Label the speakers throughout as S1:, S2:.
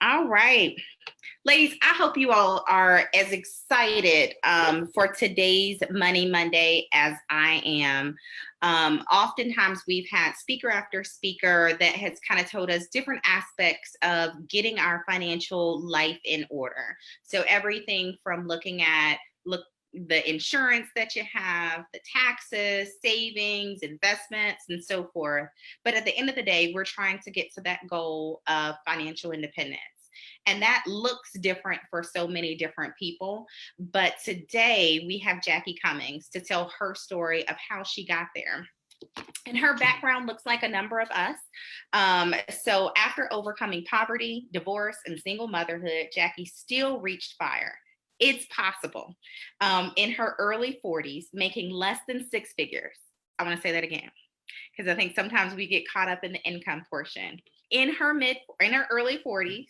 S1: All right. Ladies, I hope you all are as excited for today's Money Monday as I am. Oftentimes, we've had speaker after speaker that has kind of told us different aspects of getting our financial life in order. So everything from looking at the insurance that you have, the taxes, savings, investments, and so forth. But at the end of the day, we're trying to get to that goal of financial independence. And that looks different for so many different people. But today we have Jackie Cummings to tell her story of how she got there. And her background looks like a number of us. So after overcoming poverty, divorce, and single motherhood, Jackie still reached fire. It's possible. In her early 40s, making less than six figures. I want to say that again, because I think sometimes we get caught up in the income portion. In her early 40s,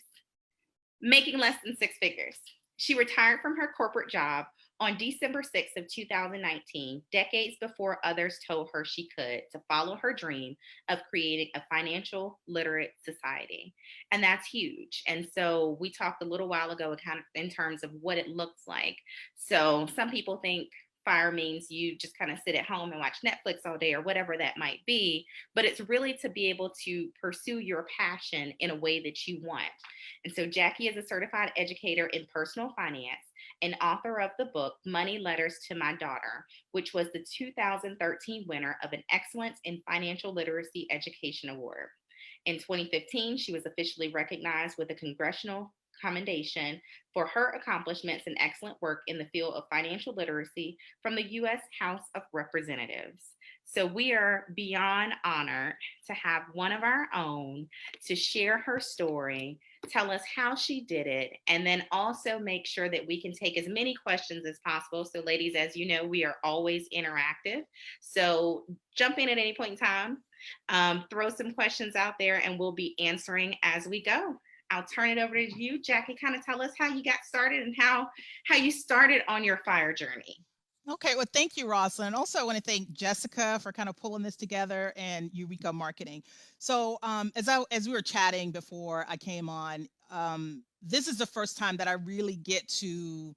S1: making less than six figures. She retired from her corporate job on December 6th of 2019, decades before others told her she could, to follow her dream of creating a financial literate society. And that's huge. And so we talked a little while ago kind of in terms of what it looks like. So some people think fire means you just kind of sit at home and watch Netflix all day or whatever that might be, but it's really to be able to pursue your passion in a way that you want. And so Jackie is a certified educator in personal finance and author of the book Money Letters to My Daughter, which was the 2013 winner of an Excellence in Financial Literacy Education Award. In 2015, she was officially recognized with a Congressional Commendation for her accomplishments and excellent work in the field of financial literacy from the U.S. House of Representatives. So we are beyond honored to have one of our own to share her story, tell us how she did it, and then also make sure that we can take as many questions as possible. So ladies, as you know, we are always interactive. So jump in at any point in time, throw some questions out there, and we'll be answering as we go. I'll turn it over to you, Jackie. Kind of tell us how you got started and how you started on your fire journey.
S2: Okay, well, thank you, Rosalind. Also, I want to thank Jessica for kind of pulling this together and Eureka Marketing. So, as we were chatting before I came on, this is the first time that I really get to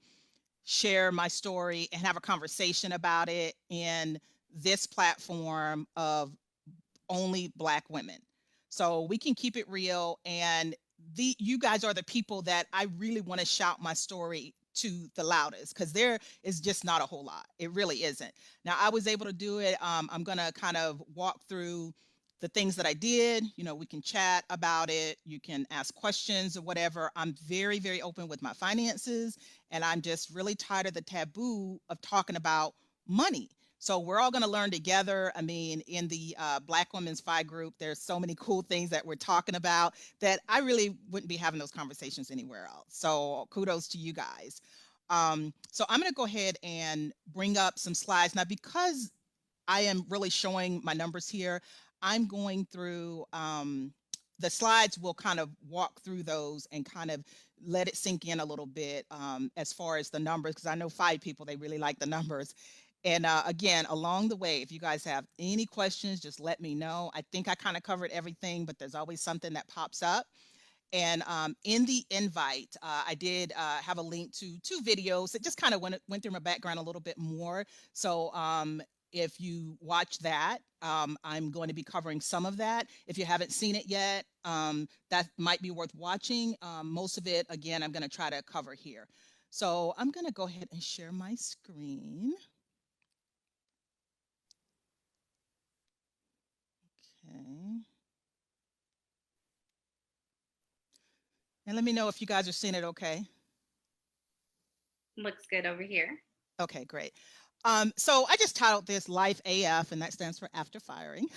S2: share my story and have a conversation about it in this platform of only Black women. So we can keep it real, and you guys are the people that I really want to shout my story to the loudest, because there is just not a whole lot. It really isn't. Now, I was able to do it. I'm gonna kind of walk through the things that I did. We can chat about it. You can ask questions or whatever. I'm very, very open with my finances, and I'm just really tired of the taboo of talking about money. So we're all going to learn together. I mean, in the Black Women's FI group, there's so many cool things that we're talking about that I really wouldn't be having those conversations anywhere else. So kudos to you guys. So I'm going to go ahead and bring up some slides now, because I am really showing my numbers here. I'm going through the slides. Will kind of walk through those and kind of let it sink in a little bit as far as the numbers, because I know FI people, they really like the numbers. And again, along the way, if you guys have any questions, just let me know. I think I kind of covered everything, but there's always something that pops up. And in the invite, I did have a link to two videos that just kind of went through my background a little bit more. So if you watch that, I'm going to be covering some of that. If you haven't seen it yet, that might be worth watching. Most of it, again, I'm going to try to cover here. So I'm going to go ahead and share my screen. Okay. And let me know if you guys are seeing it okay.
S1: Looks good over here.
S2: Okay, great. So I just titled this Life AF, and that stands for After Firing.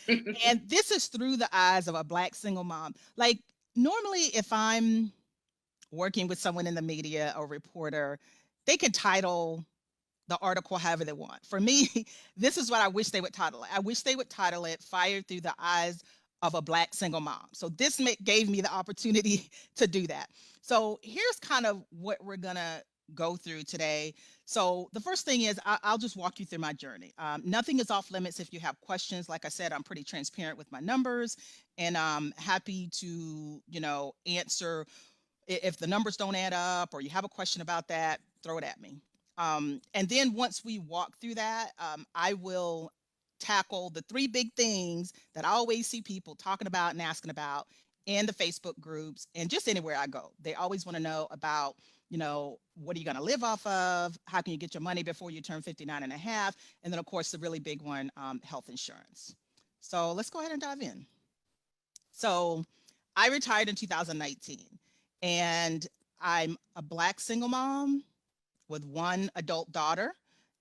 S2: And this is through the eyes of a Black single mom. Like, normally, if I'm working with someone in the media or reporter, they can title the article however they want. For me, this is what I wish they would title it. I wish they would title it Fired Through the Eyes of a Black Single Mom. So this gave me the opportunity to do that. So here's kind of what we're gonna go through today. So the first thing is I'll just walk you through my journey. Nothing is off limits if you have questions. Like I said, I'm pretty transparent with my numbers, and I'm happy to, answer if the numbers don't add up or you have a question about that, throw it at me. And then once we walk through that, I will tackle the three big things that I always see people talking about and asking about in the Facebook groups and just anywhere I go. They always want to know about, what are you going to live off of? How can you get your money before you turn 59 and a half? And then, of course, the really big one, health insurance. So let's go ahead and dive in. So I retired in 2019, and I'm a Black single mom with one adult daughter.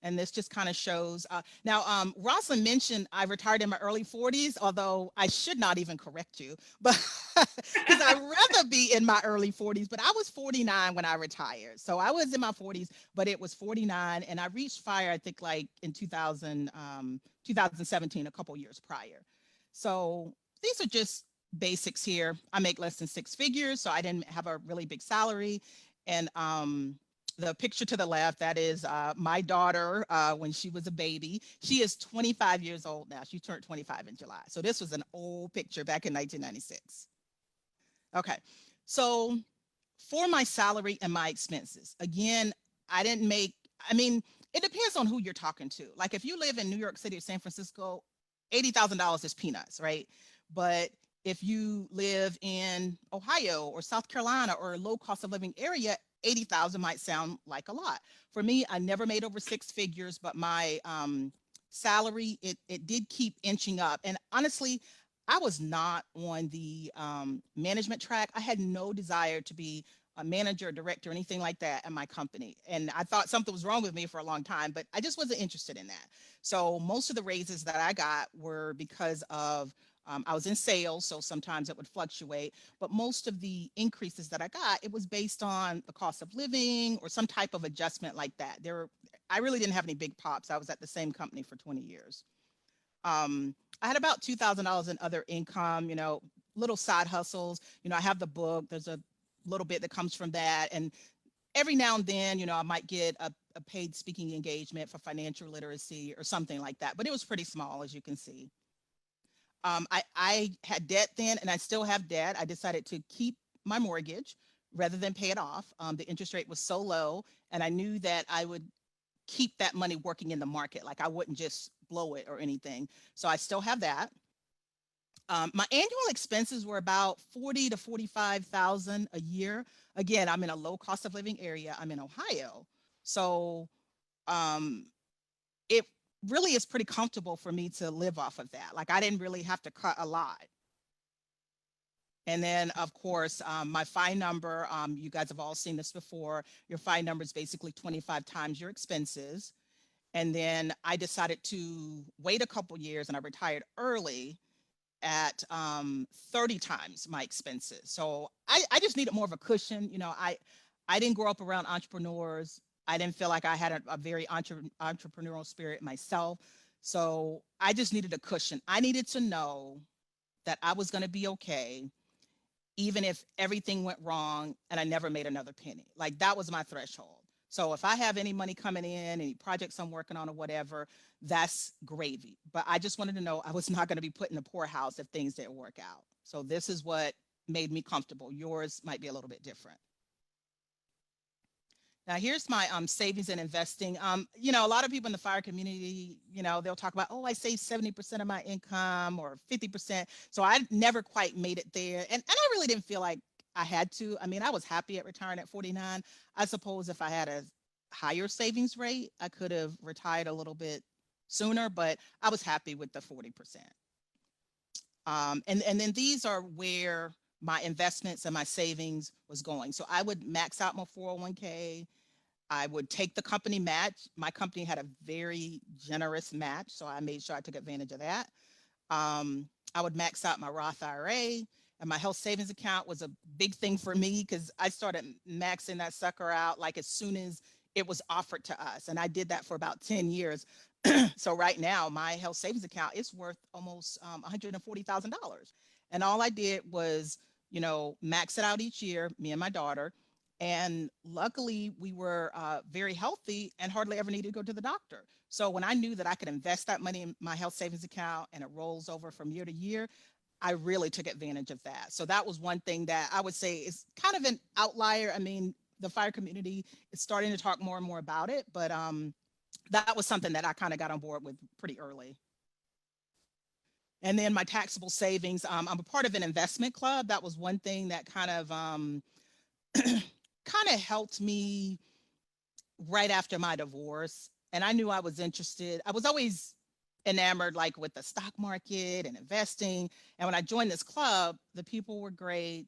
S2: And this just kind of shows. Now, Rosalind mentioned I retired in my early 40s, although I should not even correct you, but because I'd rather be in my early 40s. But I was 49 when I retired. So I was in my 40s, but it was 49. And I reached fire, I think, like in 2017, a couple years prior. So these are just basics here. I make less than six figures, so I didn't have a really big salary. And the picture to the left, that is my daughter when she was a baby. She is 25 years old now. She turned 25 in July. So this was an old picture back in 1996. Okay, so for my salary and my expenses, again, it depends on who you're talking to. Like if you live in New York City or San Francisco, $80,000 is peanuts, right? But if you live in Ohio or South Carolina or a low cost of living area, 80,000 might sound like a lot. For me, I never made over six figures, but my salary, it did keep inching up. And honestly, I was not on the management track. I had no desire to be a manager, director, anything like that at my company. And I thought something was wrong with me for a long time, but I just wasn't interested in that. So most of the raises that I got were because of I was in sales, so sometimes it would fluctuate, but most of the increases that I got, it was based on the cost of living or some type of adjustment like that. I really didn't have any big pops. I was at the same company for 20 years. I had about $2,000 in other income, little side hustles. I have the book. There's a little bit that comes from that. And every now and then, I might get a paid speaking engagement for financial literacy or something like that. But it was pretty small, as you can see. I had debt then, and I still have debt. I decided to keep my mortgage rather than pay it off. The interest rate was so low, and I knew that I would keep that money working in the market. Like I wouldn't just blow it or anything. So I still have that. My annual expenses were about 40 to 45,000 a year. Again, I'm in a low cost of living area. I'm in Ohio, so um, it really is pretty comfortable for me to live off of that. Like I didn't really have to cut a lot. And then, of course, my FI number, you guys have all seen this before. Your FI number is basically 25 times your expenses. And then I decided to wait a couple years and I retired early at 30 times my expenses. So I just needed more of a cushion. I didn't grow up around entrepreneurs. I didn't feel like I had a very entrepreneurial spirit myself. So I just needed a cushion. I needed to know that I was going to be okay, even if everything went wrong and I never made another penny. Like that was my threshold. So if I have any money coming in, any projects I'm working on or whatever, that's gravy. But I just wanted to know I was not going to be put in the poorhouse if things didn't work out. So this is what made me comfortable. Yours might be a little bit different. Now here's my savings and investing. A lot of people in the fire community, they'll talk about, oh, I save 70% of my income or 50%. So I never quite made it there. And I really didn't feel like I had to. I mean, I was happy at retiring at 49. I suppose if I had a higher savings rate, I could have retired a little bit sooner, but I was happy with the 40%. And then these are where my investments and my savings was going. So I would max out my 401k. I would take the company match. My company had a very generous match, so I made sure I took advantage of that. I would max out my Roth IRA, and my health savings account was a big thing for me because I started maxing that sucker out like as soon as it was offered to us. And I did that for about 10 years. So right now, my health savings account is worth almost $140,000. And all I did was, max it out each year, me and my daughter. And luckily, we were very healthy and hardly ever needed to go to the doctor. So when I knew that I could invest that money in my health savings account and it rolls over from year to year, I really took advantage of that. So that was one thing that I would say is kind of an outlier. I mean, the fire community is starting to talk more and more about it, but that was something that I kind of got on board with pretty early. And then my taxable savings, I'm a part of an investment club. That was one thing that kind of helped me right after my divorce. And I knew I was interested. I was always enamored like with the stock market and investing. And when I joined this club, the people were great.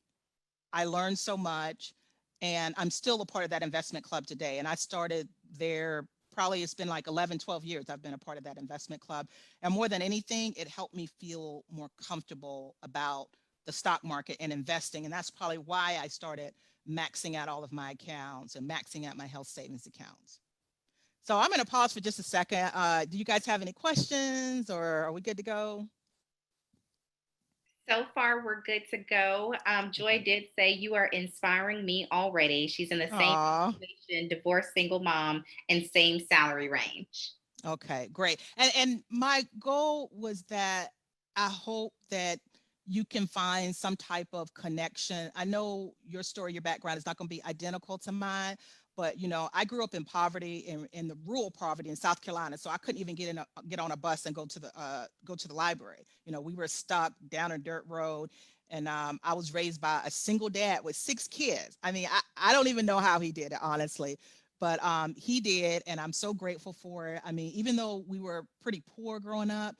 S2: I learned so much. And I'm still a part of that investment club today. And I started there, probably it's been like 11, 12 years I've been a part of that investment club. And more than anything, it helped me feel more comfortable about the stock market and investing. And that's probably why I started maxing out all of my accounts and maxing out my health savings accounts. So I'm going to pause for just a second. Do you guys have any questions, or are we good to go?
S1: So far, we're good to go. Joy
S2: Okay.
S1: did say you are inspiring me already. She's in the same
S2: Aw,
S1: situation, divorced single mom, and same salary range.
S2: okay, great. And my goal was that I hope that you can find some type of connection. I know your story, your background is not going to be identical to mine, but I grew up in poverty, in the rural poverty in South Carolina, so I couldn't even get on a bus and go to the library. We were stuck down a dirt road, and I was raised by a single dad with 6 kids. I mean, I don't even know how he did it, honestly, but he did, and I'm so grateful for it. I mean, even though we were pretty poor growing up,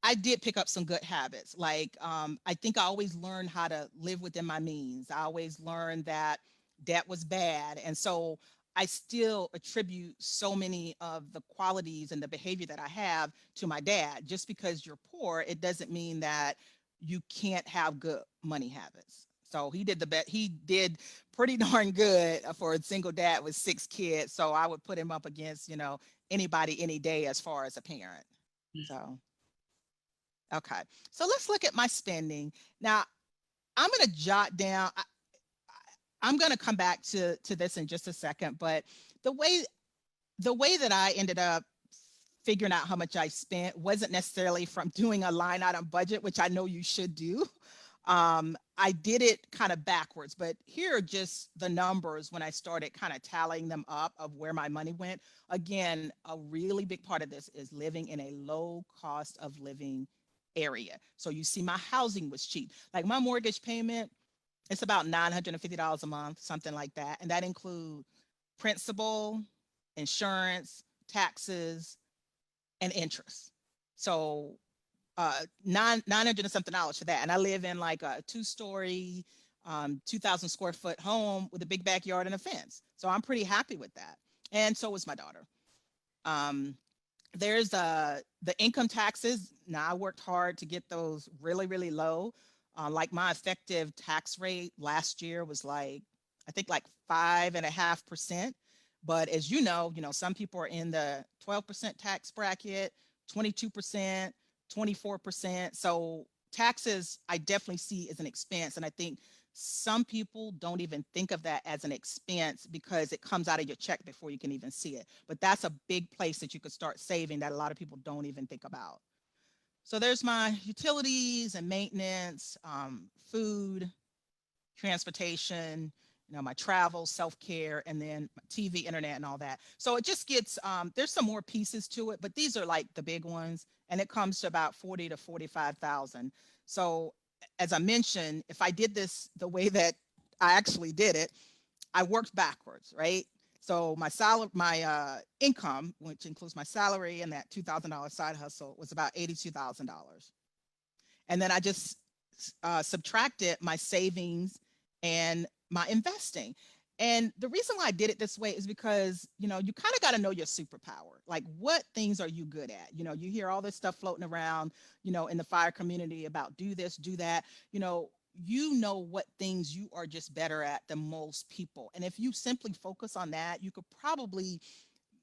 S2: I did pick up some good habits. Like, I think I always learned how to live within my means. I always learned that debt was bad. And so I still attribute so many of the qualities and the behavior that I have to my dad. Just because you're poor, it doesn't mean that you can't have good money habits. So he did the best. He did pretty darn good for a single dad with 6 kids. So I would put him up against, anybody any day as far as a parent. So. Okay. So let's look at my spending. Now, I'm going to jot down, I'm going to come back to this in just a second, but the way the way that I ended up figuring out how much I spent wasn't necessarily from doing a line item budget, which I know you should do. I did it kind of backwards, but here are just the numbers when I started kind of tallying them up of where my money went. Again, a really big part of this is living in a low cost of living area. So you see my housing was cheap. Like my mortgage payment, it's about $950 a month, something like that. And that includes principal, insurance, taxes, and interest. So nine hundred and something dollars for that. And I live in like a 2-story, 2,000 square foot home with a big backyard and a fence. So I'm pretty happy with that. And so was my daughter. Um, there's the income taxes. Now I worked hard to get those really, really low. Like my effective tax rate last year was like, I think like 5.5%. But as some people are in the 12% tax bracket, 22%, 24%. So taxes, I definitely see as an expense. And I think some people don't even think of that as an expense because it comes out of your check before you can even see it. But that's a big place that you could start saving that a lot of people don't even think about. So there's my utilities and maintenance, food, transportation, my travel, self-care, and then TV, internet, and all that. So it just gets, there's some more pieces to it, but these are like the big ones, and it comes to about 40 to 45,000. So as I mentioned, if I did this the way that I actually did it, I worked backwards, right? So my salary, my income, which includes my salary and that $2,000 side hustle, was about $82,000. And then I just subtracted my savings and my investing. And the reason why I did it this way is because, you kind of got to know your superpower. Like, what things are you good at? You hear all this stuff floating around, in the fire community about do this, do that. What things you are just better at than most people. And if you simply focus on that, you could probably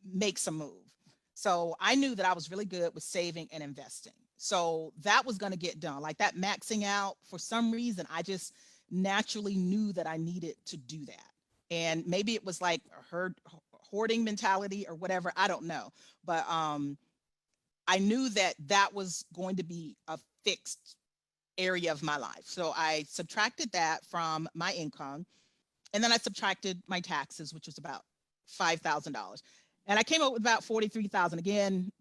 S2: make some move. So I knew that I was really good with saving and investing. So that was going to get done. Like that maxing out, for some reason, I just naturally knew that I needed to do that. And maybe it was like her hoarding mentality or whatever. I don't know. But I knew that that was going to be a fixed area of my life. So I subtracted that from my income. And then I subtracted my taxes, which was about $5,000. And I came up with about 43,000. Again,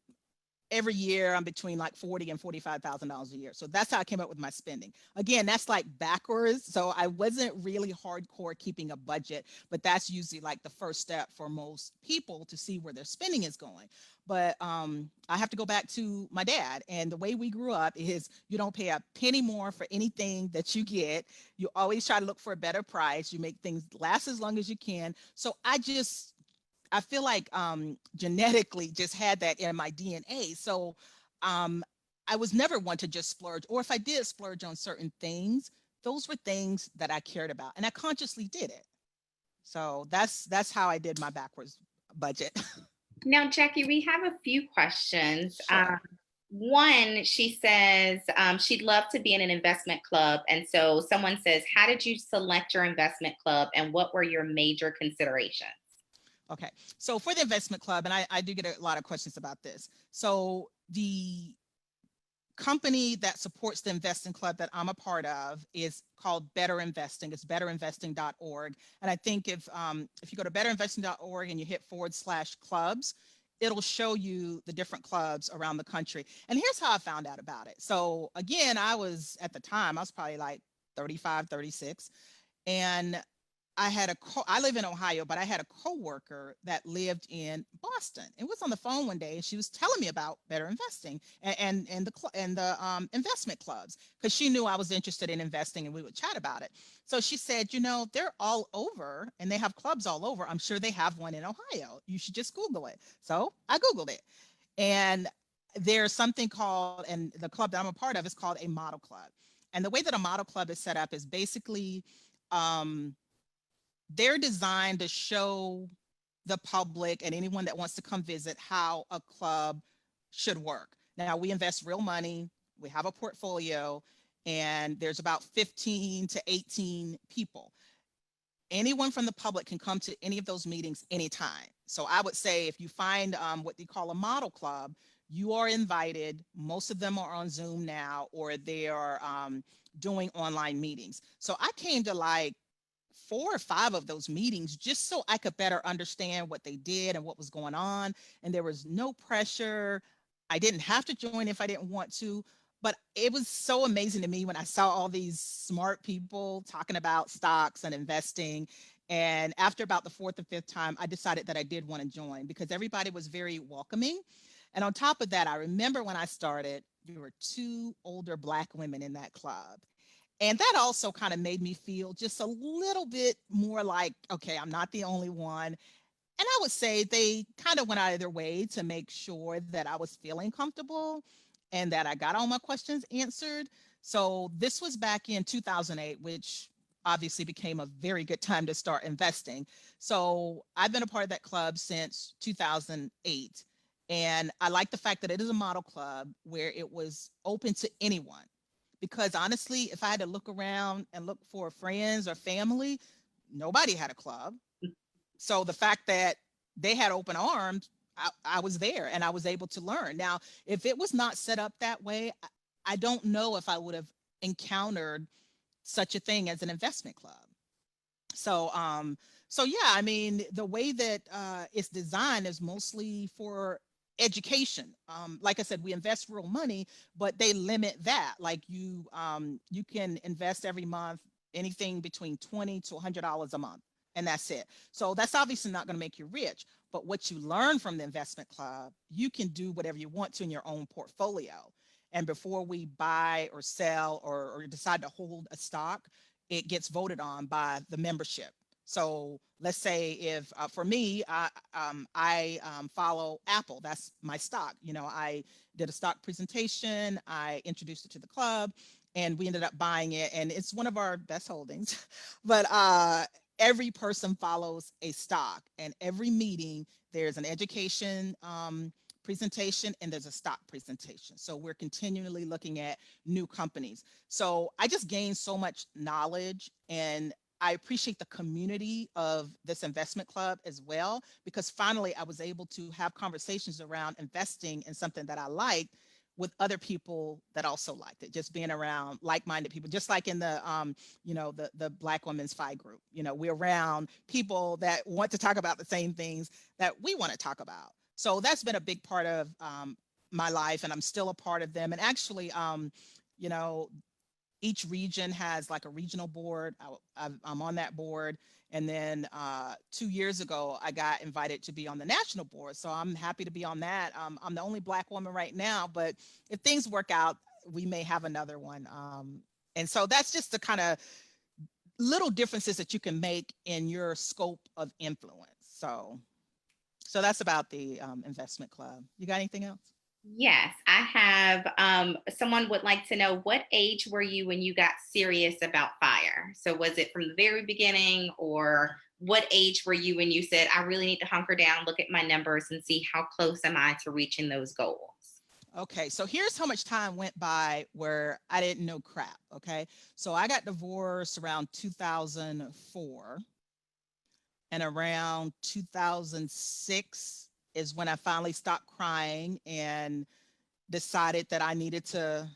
S2: every year I'm between like 40 and $45,000 a year. So that's how I came up with my spending. Again, that's like backwards. So I wasn't really hardcore keeping a budget, but that's usually like the first step for most people to see where their spending is going. But I have to go back to my dad, and the way we grew up is you don't pay a penny more for anything that you get. You always try to look for a better price. You make things last as long as you can. So I feel like genetically just had that in my DNA. So um, I was never one to just splurge, or if I did splurge on certain things, those were things that I cared about, and I consciously did it. So that's how I did my backwards budget.
S1: Now, Jackie, we have a few questions.
S2: Sure.
S1: One, she says she'd love to be in an investment club. And so someone says, how did you select your investment club and what were your major considerations?
S2: Okay. So for the investment club, and I do get a lot of questions about this. So the company that supports the investing club that I'm a part of is called Better Investing. It's betterinvesting.org. And I think if you go to betterinvesting.org and you hit /clubs, it'll show you the different clubs around the country. And here's how I found out about it. So again, at the time, I was probably like 35, 36. And I live in Ohio, but I had a coworker that lived in Boston. It was on the phone one day, and she was telling me about Better Investing and the investment clubs, because she knew I was interested in investing, and we would chat about it. So she said, they're all over, and they have clubs all over. I'm sure they have one in Ohio. You should just Google it. So I Googled it, and there's something called, and the club that I'm a part of is called a model club. And the way that a model club is set up is basically they're designed to show the public and anyone that wants to come visit how a club should work. Now, we invest real money, we have a portfolio, and there's about 15 to 18 people. Anyone from the public can come to any of those meetings anytime. So I would say if you find what they call a model club, you are invited. Most of them are on Zoom now, or they are doing online meetings. So I came to like 4 or 5 of those meetings just so I could better understand what they did and what was going on. And there was no pressure. I didn't have to join if I didn't want to. But it was so amazing to me when I saw all these smart people talking about stocks and investing. And after about the 4th or 5th time, I decided that I did want to join because everybody was very welcoming. And on top of that, I remember when I started, there were 2 older Black women in that club. And that also kind of made me feel just a little bit more like, okay, I'm not the only one. And I would say they kind of went out of their way to make sure that I was feeling comfortable and that I got all my questions answered. So this was back in 2008, which obviously became a very good time to start investing. So I've been a part of that club since 2008. And I like the fact that it is a model club where it was open to anyone. Because honestly, if I had to look around and look for friends or family, nobody had a club. So the fact that they had open arms, I was there and I was able to learn. Now, if it was not set up that way, I don't know if I would have encountered such a thing as an investment club. So, so yeah, I mean, the way that it's designed is mostly for education. Like I said, we invest real money, but they limit that. Like you can invest every month anything between $20 to $100 a month, and that's it. So that's obviously not going to make you rich. But what you learn from the investment club, you can do whatever you want to in your own portfolio. And before we buy or sell or decide to hold a stock, it gets voted on by the membership. So let's say if for me, I follow Apple. That's my stock. I did a stock presentation. I introduced it to the club, and we ended up buying it. And it's one of our best holdings. But every person follows a stock, and every meeting there's an education presentation and there's a stock presentation. So we're continually looking at new companies. So I just gained so much knowledge, and I appreciate the community of this investment club as well, because finally I was able to have conversations around investing in something that I liked with other people that also liked it, just being around like-minded people, just like in the the Black Women's FI group. We're around people that want to talk about the same things that we want to talk about. So that's been a big part of my life, and I'm still a part of them. And actually, you know each region has like a regional board. I'm on that board. And then 2 years ago, I got invited to be on the national board. So I'm happy to be on that. I'm the only Black woman right now, but if things work out, we may have another one. And so that's just the kind of little differences that you can make in your scope of influence. So that's about the investment club. You got anything else?
S1: Yes, I have. Someone would like to know, what age were you when you got serious about fire? So was it from the very beginning, or what age were you when you said, I really need to hunker down, look at my numbers and see how close am I to reaching those goals?
S2: Okay, so here's how much time went by where I didn't know crap. Okay, so I got divorced around 2004, and around 2006 is when I finally stopped crying and decided that I needed to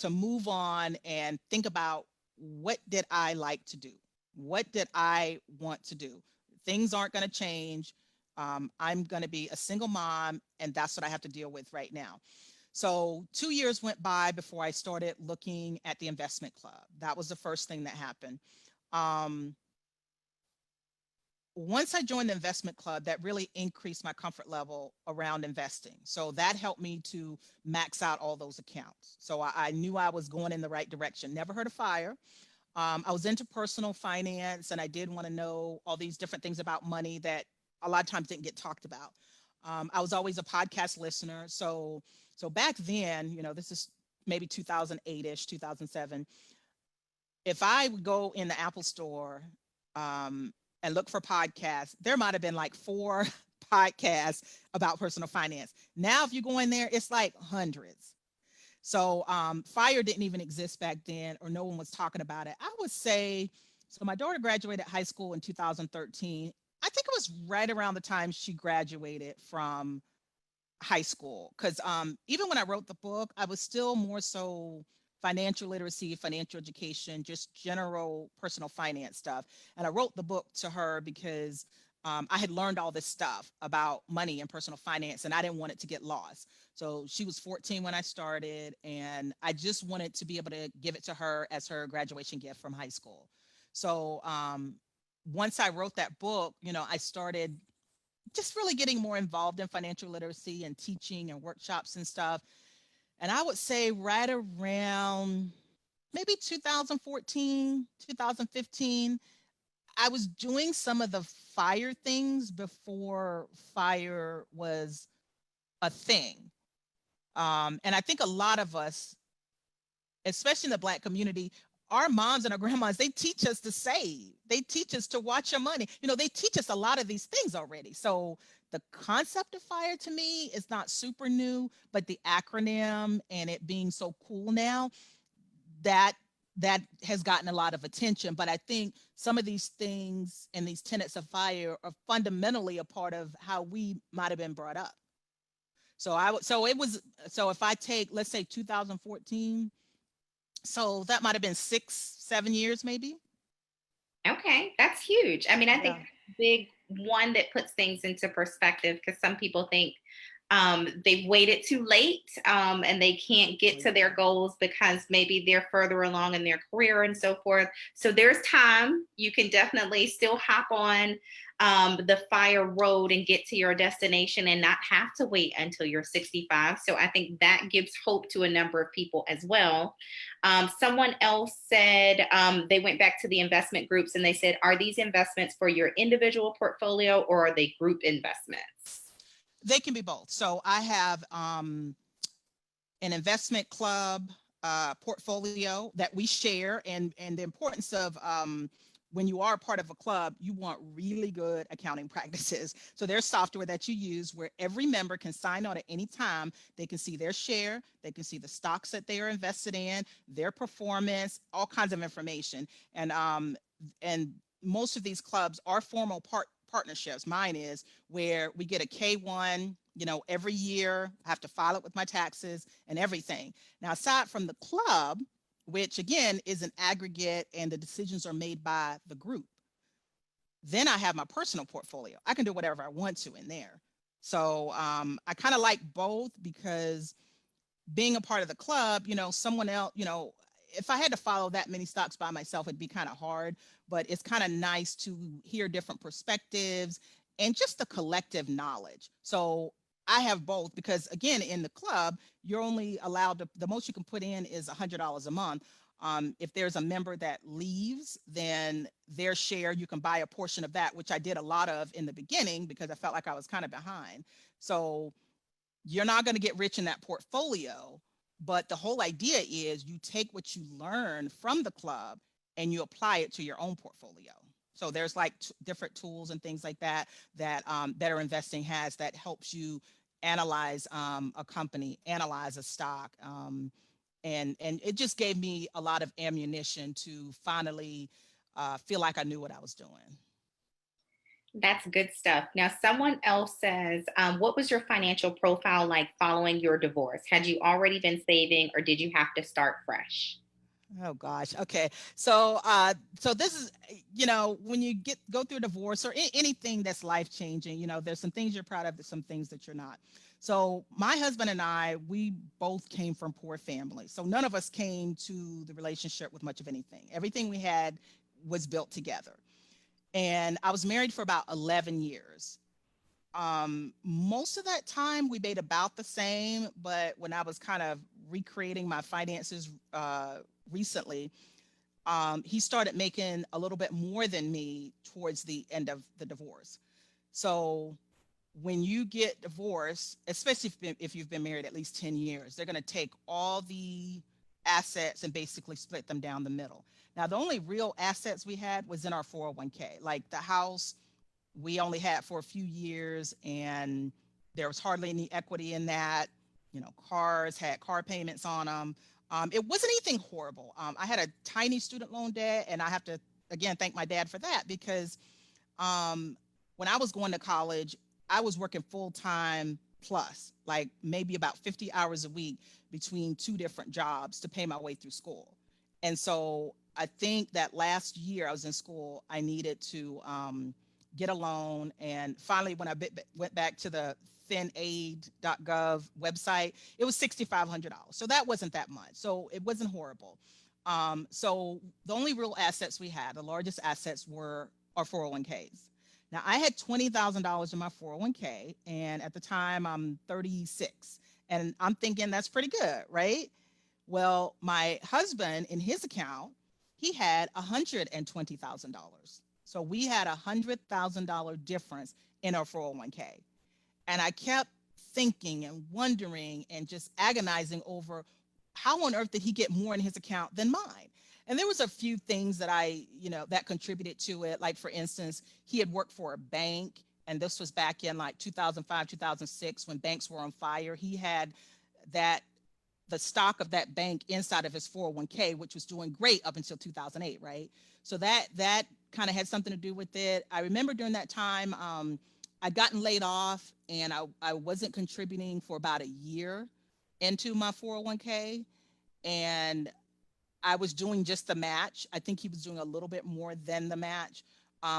S2: move on and think about, what did I like to do? What did I want to do? Things aren't going to change. I'm going to be a single mom, and that's what I have to deal with right now. So 2 years went by before I started looking at the investment club. That was the first thing that happened. Um, Once I joined the investment club, that really increased my comfort level around investing. So that helped me to max out all those accounts. So I knew I was going in the right direction. Never heard of fire. I was into personal finance, and I did want to know all these different things about money that a lot of times didn't get talked about. I was always a podcast listener. So back then, this is maybe 2008-ish, 2007. If I would go in the Apple store and look for podcasts, there might have been like 4 podcasts about personal finance. Now, if you go in there, it's like hundreds. So fire didn't even exist back then, or no one was talking about it. I would say, so my daughter graduated high school in 2013. I think it was right around the time she graduated from high school, because even when I wrote the book, I was still more so financial literacy, financial education, just general personal finance stuff. And I wrote the book to her because I had learned all this stuff about money and personal finance, and I didn't want it to get lost. So she was 14 when I started, and I just wanted to be able to give it to her as her graduation gift from high school. So once I wrote that book, I started just really getting more involved in financial literacy and teaching and workshops and stuff. And I would say right around maybe 2014, 2015, I was doing some of the fire things before fire was a thing. And I think a lot of us, especially in the Black community, our moms and our grandmas, they teach us to save. They teach us to watch your money. They teach us a lot of these things already. So the concept of fire to me is not super new, but the acronym and it being so cool now, that that has gotten a lot of attention. But I think some of these things and these tenets of fire are fundamentally a part of how we might have been brought up. So if I take, let's say 2014, so that might have been 6, 7 years, maybe.
S1: Okay, that's huge. I mean, I think
S2: Yeah.
S1: that's a big one that puts things into perspective, because some people think they've waited too late, and they can't get to their goals because maybe they're further along in their career and so forth. So there's time. You can definitely still hop on the fire road and get to your destination and not have to wait until you're 65. So I think that gives hope to a number of people as well. Someone else said they went back to the investment groups and they said, are these investments for your individual portfolio, or are they group investments?
S2: They can be both. So I have an investment club portfolio that we share, and the importance of when you are part of a club, you want really good accounting practices. So there's software that you use where every member can sign on at any time. They can see their share, they can see the stocks that they are invested in, their performance, all kinds of information. And most of these clubs are formal partnerships. Mine is where we get a K-1, every year. I have to file it with my taxes and everything. Now, aside from the club, which again is an aggregate and the decisions are made by the group, then I have my personal portfolio. I can do whatever I want to in there. So I kind of like both, because being a part of the club, someone else, if I had to follow that many stocks by myself, it'd be kind of hard, but it's kind of nice to hear different perspectives and just the collective knowledge. So I have both, because again, in the club, you're only allowed to, the most you can put in is $100 a month. If there's a member that leaves, then their share, you can buy a portion of that, which I did a lot of in the beginning because I felt like I was kind of behind. So you're not going to get rich in that portfolio, but the whole idea is you take what you learn from the club and you apply it to your own portfolio. So there's like different tools and things like that that Better Investing has that helps you analyze a company, analyze a stock, and it just gave me a lot of ammunition to finally feel like I knew what I was doing.
S1: That's good stuff. Now, someone else says, what was your financial profile like following your divorce? Had you already been saving, or did you have to start fresh?
S2: Oh gosh. Okay. So so this is, when you go through a divorce or anything that's life changing, there's some things you're proud of, there's some things that you're not. So my husband and I, we both came from poor families. So none of us came to the relationship with much of anything. Everything we had was built together. And I was married for about 11 years. Most of that time we made about the same, but when I was kind of recreating my finances recently, he started making a little bit more than me towards the end of the divorce. So when you get divorced, especially if you've been married at least 10 years, they're going to take all the assets and basically split them down the middle. Now, the only real assets we had was in our 401k. Like the house, we only had for a few years, and there was hardly any equity in that. Cars had car payments on them. It wasn't anything horrible. I had a tiny student loan debt, and I have to, again, thank my dad for that, because when I was going to college, I was working full time plus, like maybe about 50 hours a week between two different jobs to pay my way through school. And so I think that last year I was in school, I needed to get a loan. And finally, when I went back to the finaid.gov website, it was $6,500. So that wasn't that much. So it wasn't horrible. So the only real assets we had, the largest assets, were our 401ks. Now, I had $20,000 in my 401k, and at the time I'm 36, and I'm thinking that's pretty good, right? Well, my husband, in his account, he had $120,000. So we had $100,000 difference in our 401k. And I kept thinking and wondering and just agonizing over how on earth did he get more in his account than mine? And there was a few things that that contributed to it. Like, for instance, he had worked for a bank, and this was back in like 2005, 2006, when banks were on fire. He had the stock of that bank inside of his 401k, which was doing great up until 2008, right? So that kind of had something to do with it. I remember during that time, I'd gotten laid off, and I wasn't contributing for about a year into my 401k, and I was doing just the match. I think he was doing a little bit more than the match,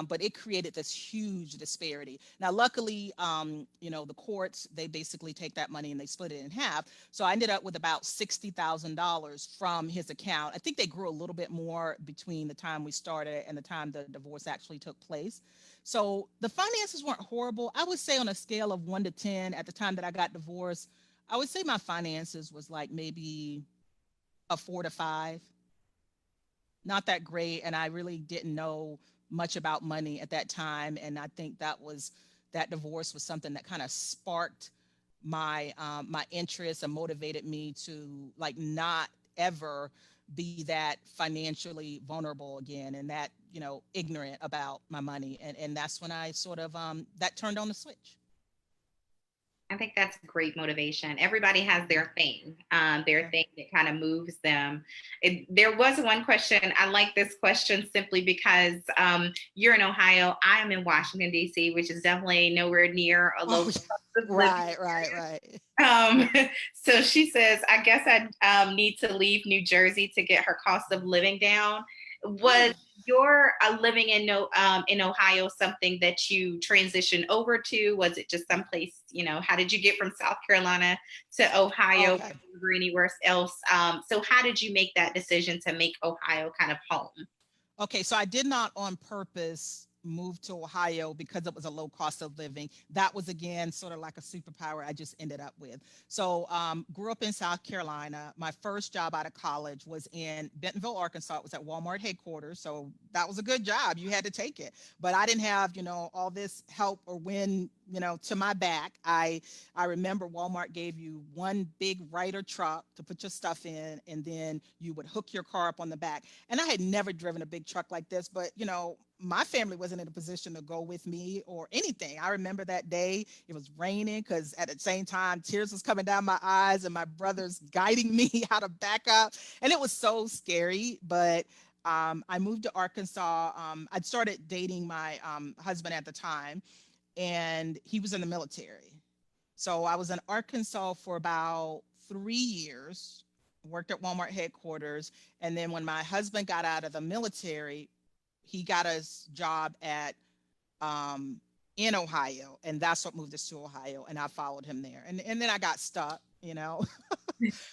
S2: but it created this huge disparity. Now, luckily, the courts, they basically take that money and they split it in half. So I ended up with about $60,000 from his account. I think they grew a little bit more between the time we started and the time the divorce actually took place. So the finances weren't horrible. I would say on a scale of 1 to 10 at the time that I got divorced, I would say my finances was like maybe a 4 to 5. Not that great, and I really didn't know much about money at that time. And I think that divorce was something that kind of sparked my my interest and motivated me to like not ever be that financially vulnerable again, and that ignorant about my money. And that's when I sort of that turned on the switch.
S1: I think that's great motivation. Everybody has their thing, their thing that kind of moves them. There was one question. I like this question simply because you're in Ohio. I am in Washington, D.C., which is definitely nowhere near a low
S2: Oh,
S1: cost of living.
S2: right.
S1: Um, so she says, I guess I need to leave New Jersey to get her cost of living down. Was
S2: Oh,
S1: your living in no in Ohio something that you transitioned over to? Was it just someplace, how did you get from South Carolina to Ohio
S2: okay.
S1: or anywhere else? So how did you make that decision to make Ohio kind of home?
S2: Okay, so I did not on purpose move to Ohio because it was a low cost of living. That was again sort of like a superpower I just ended up with. So grew up in South Carolina. My first job out of college was in Bentonville, Arkansas. It was at Walmart headquarters. So that was a good job. You had to take it. But I didn't have, all this help or wind, to my back. I remember Walmart gave you one big Ryder truck to put your stuff in, and then you would hook your car up on the back. And I had never driven a big truck like this, but my family wasn't in a position to go with me or anything. I remember that day it was raining because at the same time tears was coming down my eyes and my brother's guiding me how to back up, and it was so scary. But I moved to Arkansas. I'd started dating my husband at the time, and he was in the military. So I was in Arkansas for about 3 years, worked at Walmart headquarters. And then when my husband got out of the military, he got us job at um, in Ohio, and that's what moved us to Ohio. And I followed him there, and then I got stuck.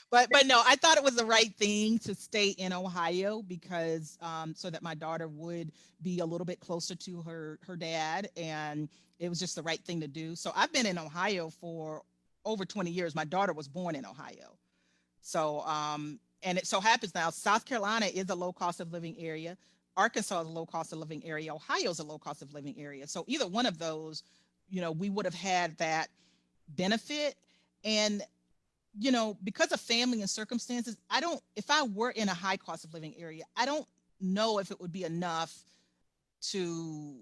S2: But no, I thought it was the right thing to stay in Ohio because so that my daughter would be a little bit closer to her dad, and it was just the right thing to do. So I've been in Ohio for over 20 years. My daughter was born in Ohio. So and it so happens now South Carolina is a low cost of living area. Arkansas is a low cost of living area. Ohio is a low cost of living area. So either one of those, we would have had that benefit. And because of family and circumstances, if I were in a high cost of living area, I don't know if it would be enough to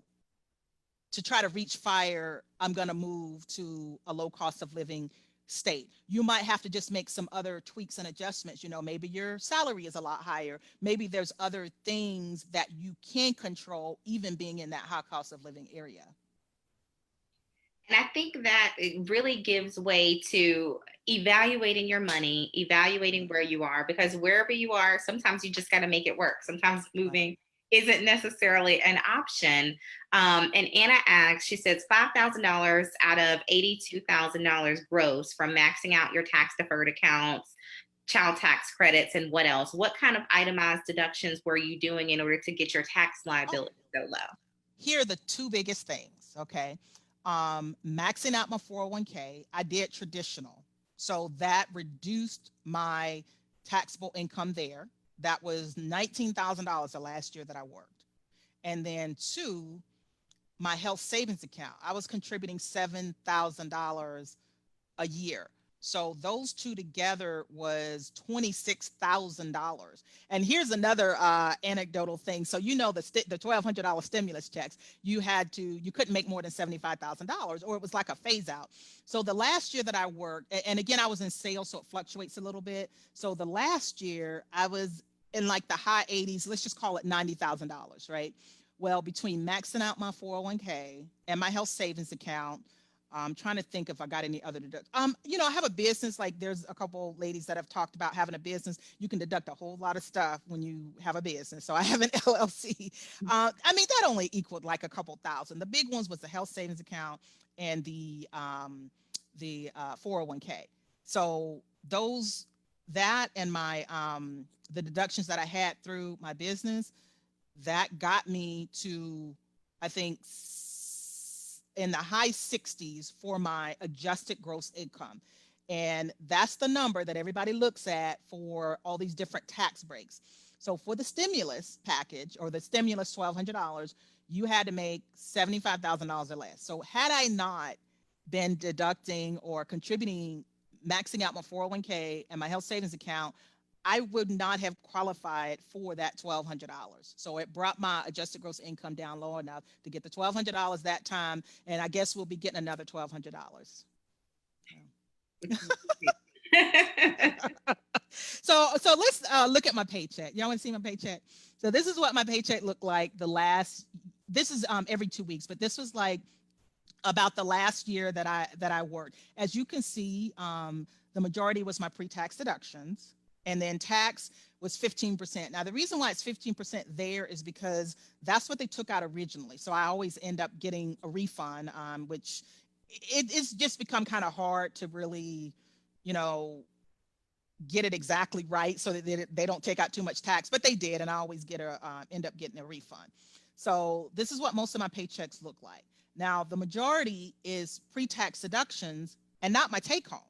S2: try to reach fire. I'm going to move to a low cost of living state. You might have to just make some other tweaks and adjustments. Maybe your salary is a lot higher. Maybe there's other things that you can control, even being in that high cost of living area.
S1: And I think that it really gives way to evaluating your money, evaluating where you are, because wherever you are, sometimes you just got to make it work. Sometimes
S2: Right.
S1: moving isn't necessarily an option. And Anna asks, she says $5,000 out of $82,000 gross from maxing out your tax deferred accounts, child tax credits, and what else? What kind of itemized deductions were you doing in order to get your tax
S2: Oh,
S1: liability so low?
S2: here are the two biggest things. Okay. Maxing out my 401k, I did traditional. So that reduced my taxable income there. That was $19,000 the last year that I worked. And then two, my health savings account, I was contributing $7,000 a year. So those two together was $26,000. And here's another anecdotal thing. So the $1,200 stimulus checks, you couldn't make more than $75,000, or it was like a phase out. So the last year that I worked, and again I was in sales, so it fluctuates a little bit. So the last year I was in like the high 80s. Let's just call it $90,000, right? Well, between maxing out my 401k and my health savings account, I'm trying to think if I got any other deduct. I have a business. Like there's a couple ladies that have talked about having a business. You can deduct a whole lot of stuff when you have a business. So I have an LLC. That only equaled like a couple thousand. The big ones was the health savings account and the 401k. So that and my the deductions that I had through my business, that got me to, I think, in the high 60s for my adjusted gross income. And that's the number that everybody looks at for all these different tax breaks. So for the stimulus package or the stimulus $1,200, you had to make $75,000 or less. So had I not been deducting or contributing, maxing out my 401k and my health savings account, I would not have qualified for that $1,200. So it brought my adjusted gross income down low enough to get the $1,200 that time. And I guess we'll be getting another $1,200. So let's look at my paycheck. Y'all want to see my paycheck? So this is what my paycheck looked like this is every 2 weeks, but this was like about the last year that I worked. As you can see, the majority was my pre-tax deductions, and then tax was 15%. Now the reason why it's 15% there is because that's what they took out originally. So I always end up getting a refund, which it's just become kind of hard to really, you know, get it exactly right so that they don't take out too much tax, but they did, and I always end up getting a refund. So this is what most of my paychecks look like. Now the majority is pre-tax deductions and not my take home.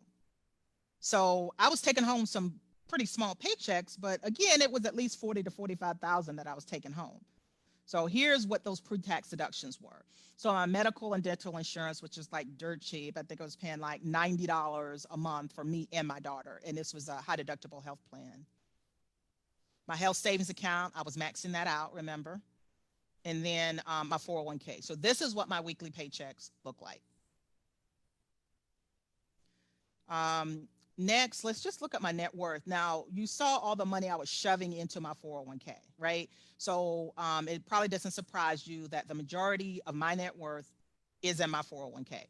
S2: So I was taking home some pretty small paychecks, but again, it was at least 40 to 45,000 that I was taking home. So here's what those pre-tax deductions were. So my medical and dental insurance, which is like dirt cheap, I think I was paying like $90 a month for me and my daughter. And this was a high deductible health plan. My health savings account, I was maxing that out, remember? And then my 401k. So this is what my weekly paychecks look like. Next, let's just look at my net worth. Now, you saw all the money I was shoving into my 401k, right? So it probably doesn't surprise you that the majority of my net worth is in my 401k.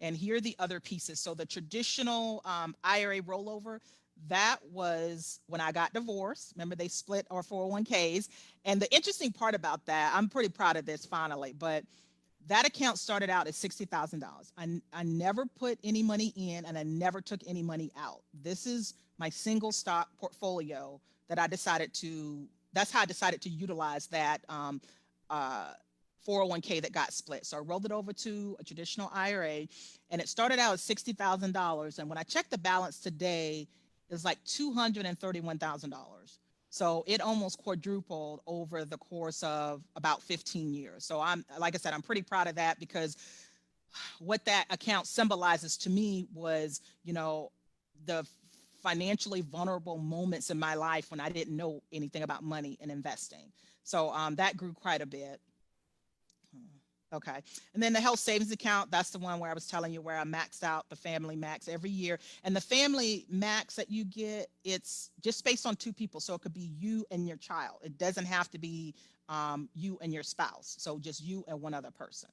S2: And here are the other pieces. So the traditional IRA rollover, that was when I got divorced. Remember, they split our 401ks. And the interesting part about that, I'm pretty proud of this finally, but that account started out at $60,000. I never put any money in and I never took any money out. This is my single stock portfolio that that's how I decided to utilize that 401k that got split. So I rolled it over to a traditional IRA and it started out at $60,000. And when I checked the balance today, it's like $231,000. So it almost quadrupled over the course of about 15 years. So like I said, I'm pretty proud of that because what that account symbolizes to me was, the financially vulnerable moments in my life when I didn't know anything about money and investing. So that grew quite a bit. Okay. And then the health savings account, that's the one where I was telling you where I maxed out the family max every year. And the family max that you get, it's just based on two people. So it could be you and your child. It doesn't have to be you and your spouse. So just you and one other person.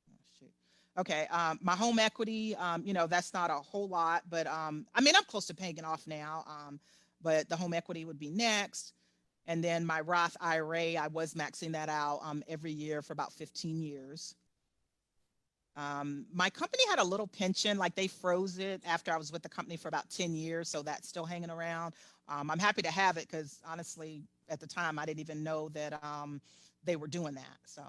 S2: Oh, shoot. Okay. My home equity, that's not a whole lot, but I'm close to paying it off now. But the home equity would be next. And then my Roth IRA, I was maxing that out every year for about 15 years. My company had a little pension, like they froze it after I was with the company for about 10 years. So that's still hanging around. I'm happy to have it because honestly, at the time, I didn't even know that they were doing that. So,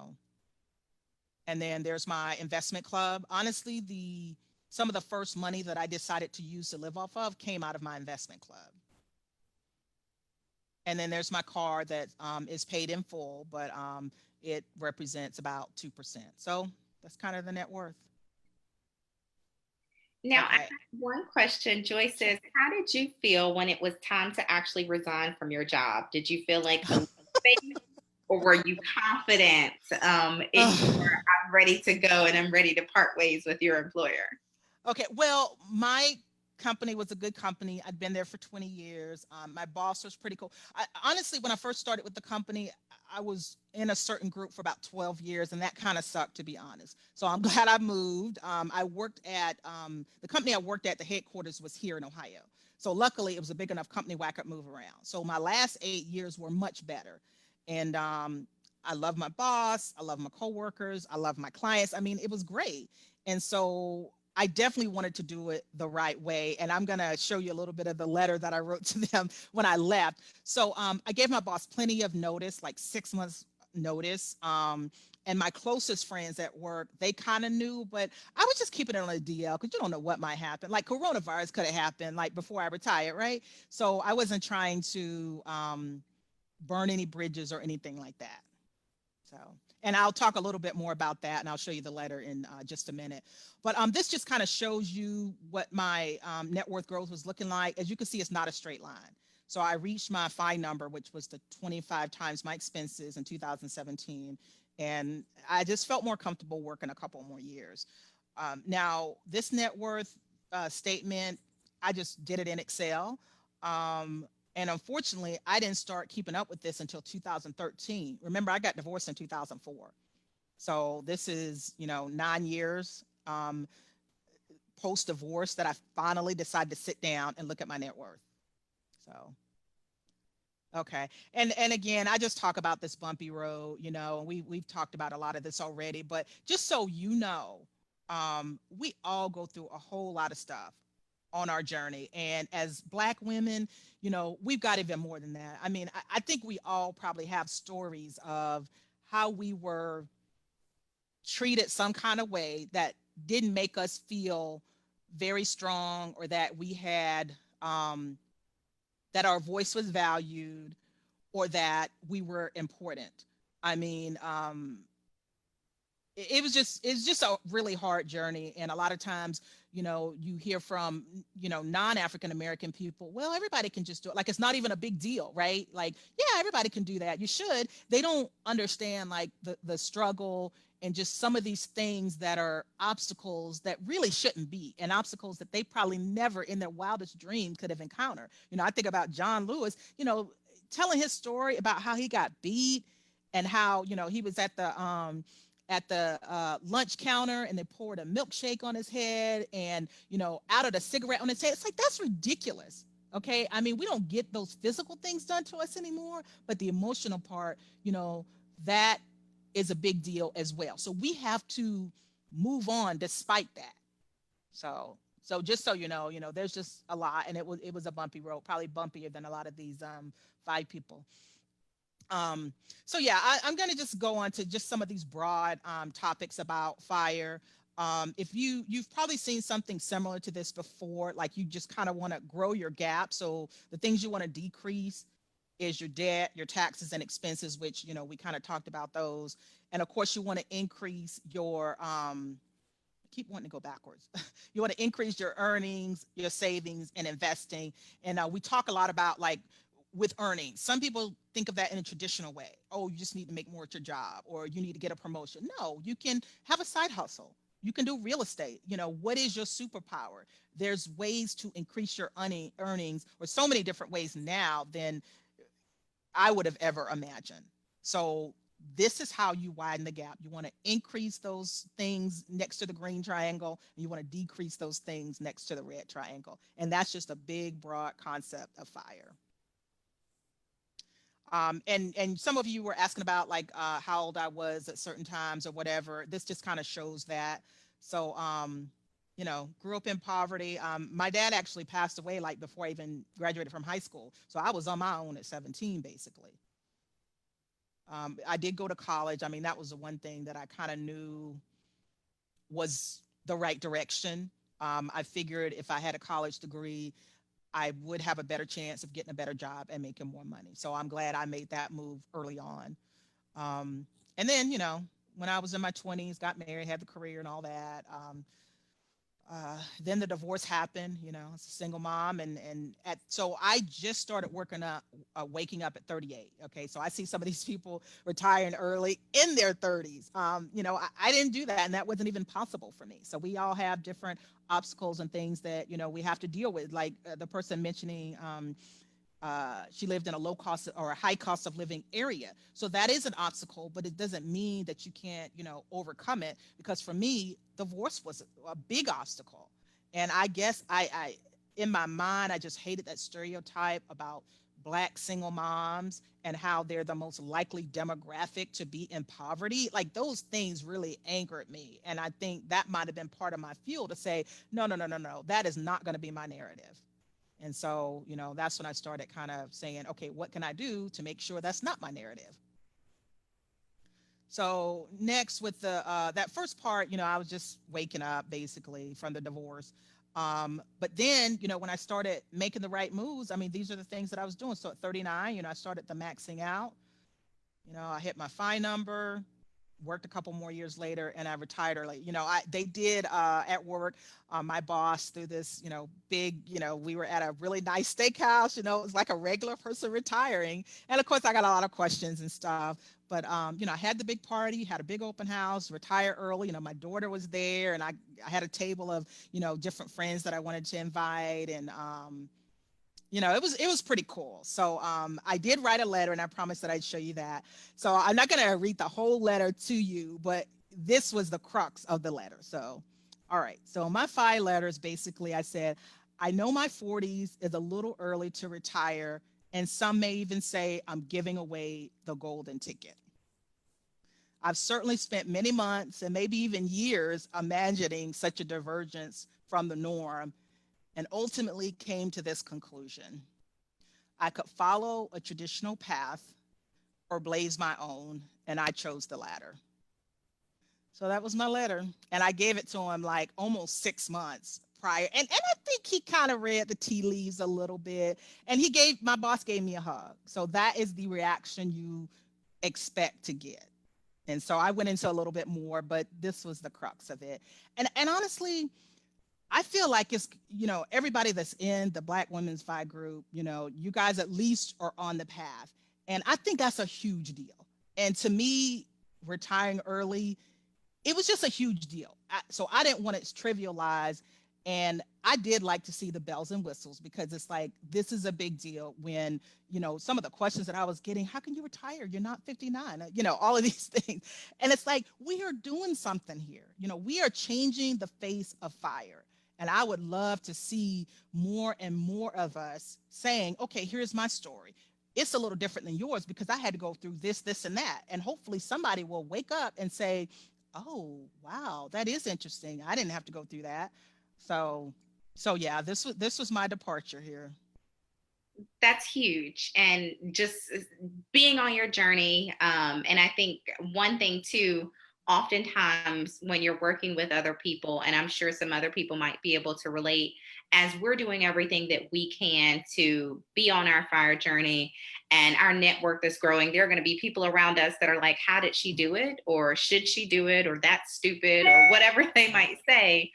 S2: and then there's my investment club. Honestly, some of the first money that I decided to use to live off of came out of my investment club. And then there's my car that is paid in full, but it represents about 2%. So that's kind of the net worth.
S1: Now, I have one question. Joy says, how did you feel when it was time to actually resign from your job? Did you feel like a faith, or were you confident I'm ready to go and I'm ready to part ways with your employer?
S2: Okay, well, my company was a good company. I'd been there for 20 years. My boss was pretty cool. Honestly, when I first started with the company, I was in a certain group for about 12 years, and that kind of sucked, to be honest. So I'm glad I moved. I worked at the company I worked at, the headquarters was here in Ohio. So luckily, it was a big enough company where I could move around. So my last 8 years were much better. And I love my boss. I love my coworkers. I love my clients. It was great. And so I definitely wanted to do it the right way. And I'm going to show you a little bit of the letter that I wrote to them when I left. So I gave my boss plenty of notice, like 6 months notice. And my closest friends at work, they kind of knew, but I was just keeping it on a DL because you don't know what might happen. Like coronavirus could have happened like before I retired, right? So I wasn't trying to burn any bridges or anything like that. So, and I'll talk a little bit more about that, and I'll show you the letter in just a minute. But this just kind of shows you what my net worth growth was looking like. As you can see, it's not a straight line. So I reached my FI number, which was the 25 times my expenses in 2017. And I just felt more comfortable working a couple more years. Now, this net worth statement, I just did it in Excel. And unfortunately, I didn't start keeping up with this until 2013. Remember, I got divorced in 2004. So this is, 9 years post divorce that I finally decided to sit down and look at my net worth. So, okay. And again, I just talk about this bumpy road, and we've talked about a lot of this already, but just so you know, we all go through a whole lot of stuff on our journey. And as Black women, we've got even more than that. I mean, I think we all probably have stories of how we were treated some kind of way that didn't make us feel very strong, or that we had that our voice was valued, or that we were important. I mean, it's just a really hard journey. And a lot of times, you hear from, non-African American people, well, everybody can just do it. Like, it's not even a big deal, right? Like, yeah, everybody can do that. You should. They don't understand like the struggle and just some of these things that are obstacles that really shouldn't be, and obstacles that they probably never in their wildest dreams could have encountered. I think about John Lewis, telling his story about how he got beat, and how, he was at the lunch counter, and they poured a milkshake on his head, and out of the cigarette on his head. It's like, that's ridiculous. Okay, I mean, we don't get those physical things done to us anymore, but the emotional part, that is a big deal as well. So we have to move on despite that. So just so there's just a lot, and it was a bumpy road, probably bumpier than a lot of these 5 people. So yeah, I'm going to just go on to just some of these broad topics about FIRE. If you've probably seen something similar to this before, like you just kind of want to grow your gap. So the things you want to decrease is your debt, your taxes and expenses, which, we kind of talked about those. And of course, you want to increase your, I keep wanting to go backwards. You want to increase your earnings, your savings, and investing. And we talk a lot about, like, with earnings. Some people think of that in a traditional way. Oh, you just need to make more at your job, or you need to get a promotion. No, you can have a side hustle. You can do real estate. What is your superpower? There's ways to increase your earnings, or so many different ways now than I would have ever imagined. So this is how you widen the gap. You want to increase those things next to the green triangle, and you want to decrease those things next to the red triangle. And that's just a big, broad concept of FIRE. And some of you were asking about, like, how old I was at certain times or whatever. This just kind of shows that. So, grew up in poverty. My dad actually passed away like before I even graduated from high school. So I was on my own at 17, basically. I did go to college. I mean, that was the one thing that I kind of knew was the right direction. I figured if I had a college degree, I would have a better chance of getting a better job and making more money. So I'm glad I made that move early on. And then, when I was in my 20s, got married, had the career and all that. Then the divorce happened, as a single mom. So I just started waking up at 38. Okay. So I see some of these people retiring early in their 30s. I didn't do that, and that wasn't even possible for me. So we all have different obstacles and things that, we have to deal with. Like the person mentioning, she lived in a low cost or a high cost of living area. So that is an obstacle, but it doesn't mean that you can't, overcome it. Because for me, divorce was a big obstacle. And I guess I in my mind, I just hated that stereotype about Black single moms and how they're the most likely demographic to be in poverty. Like, those things really angered me. And I think that might have been part of my fuel to say, no, no, no, no, no, that is not going to be my narrative. And so, that's when I started kind of saying, okay, what can I do to make sure that's not my narrative? So next, with the that first part, I was just waking up basically from the divorce. But then, when I started making the right moves, I mean, these are the things that I was doing. So at 39, I started the maxing out. I hit my FI number. worked a couple more years later, and I retired early. They did at work, my boss through this, big, we were at a really nice steakhouse, it was like a regular person retiring. And of course, I got a lot of questions and stuff. But, I had the big party, had a big open house, retired early. My daughter was there, and I had a table of, different friends that I wanted to invite. And, it was pretty cool. So I did write a letter, and I promised that I'd show you that. So I'm not going to read the whole letter to you, but this was the crux of the letter. So, all right. So my 5 letters, basically, I said, I know my 40s is a little early to retire, and some may even say I'm giving away the golden ticket. I've certainly spent many months and maybe even years imagining such a divergence from the norm, and ultimately came to this conclusion. I could follow a traditional path or blaze my own, and I chose the latter. So that was my letter. And I gave it to him like almost 6 months prior. And I think he kind of read the tea leaves a little bit. And my boss gave me a hug. So that is the reaction you expect to get. And so I went into a little bit more, but this was the crux of it. And honestly, I feel like it's, everybody that's in the Black Women's Fi group, you guys at least are on the path. And I think that's a huge deal. And to me, retiring early, it was just a huge deal. So I didn't want it trivialized. And I did like to see the bells and whistles, because it's like, this is a big deal when, some of the questions that I was getting, how can you retire? You're not 59, all of these things. And it's like, we are doing something here. We are changing the face of fire. And I would love to see more and more of us saying, okay, here's my story. It's a little different than yours because I had to go through this, this, and that. And hopefully somebody will wake up and say, oh, wow, that is interesting. I didn't have to go through that. So yeah, this was my departure here.
S1: That's huge. And just being on your journey. And I think one thing too, oftentimes when you're working with other people, and I'm sure some other people might be able to relate, as we're doing everything that we can to be on our fire journey and our network is growing, there are going to be people around us that are like, how did she do it? Or should she do it? Or that's stupid, or whatever they might say.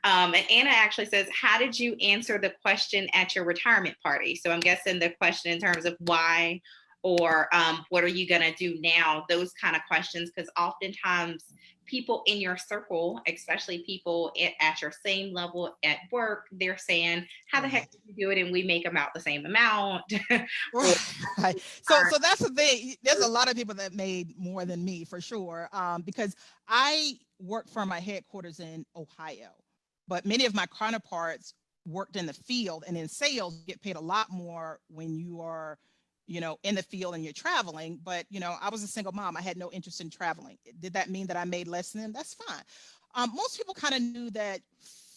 S1: And Anna actually says, how did you answer the question at your retirement party? So I'm guessing the question in terms of why, or what are you going to do now? Those kind of questions, because oftentimes people in your circle, especially people at your same level at work, they're saying, how the heck
S2: Right.
S1: did you do it? And we make about the same amount. Or,
S2: Right. So that's the thing. There's a lot of people that made more than me for sure. Because I work for my headquarters in Ohio, but many of my counterparts worked in the field, and in sales, you get paid a lot more when you are, in the field and you're traveling. But, I was a single mom. I had no interest in traveling. Did that mean that I made less than them? That's fine. Most people kind of knew that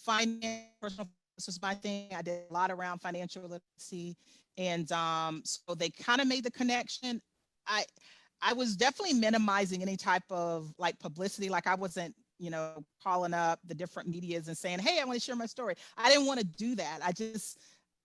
S2: personal finance was my thing. I did a lot around financial literacy, and so they kind of made the connection. I I was definitely minimizing any type of like publicity. Like I wasn't, calling up the different medias and saying, "Hey, I want to share my story." I didn't want to do that.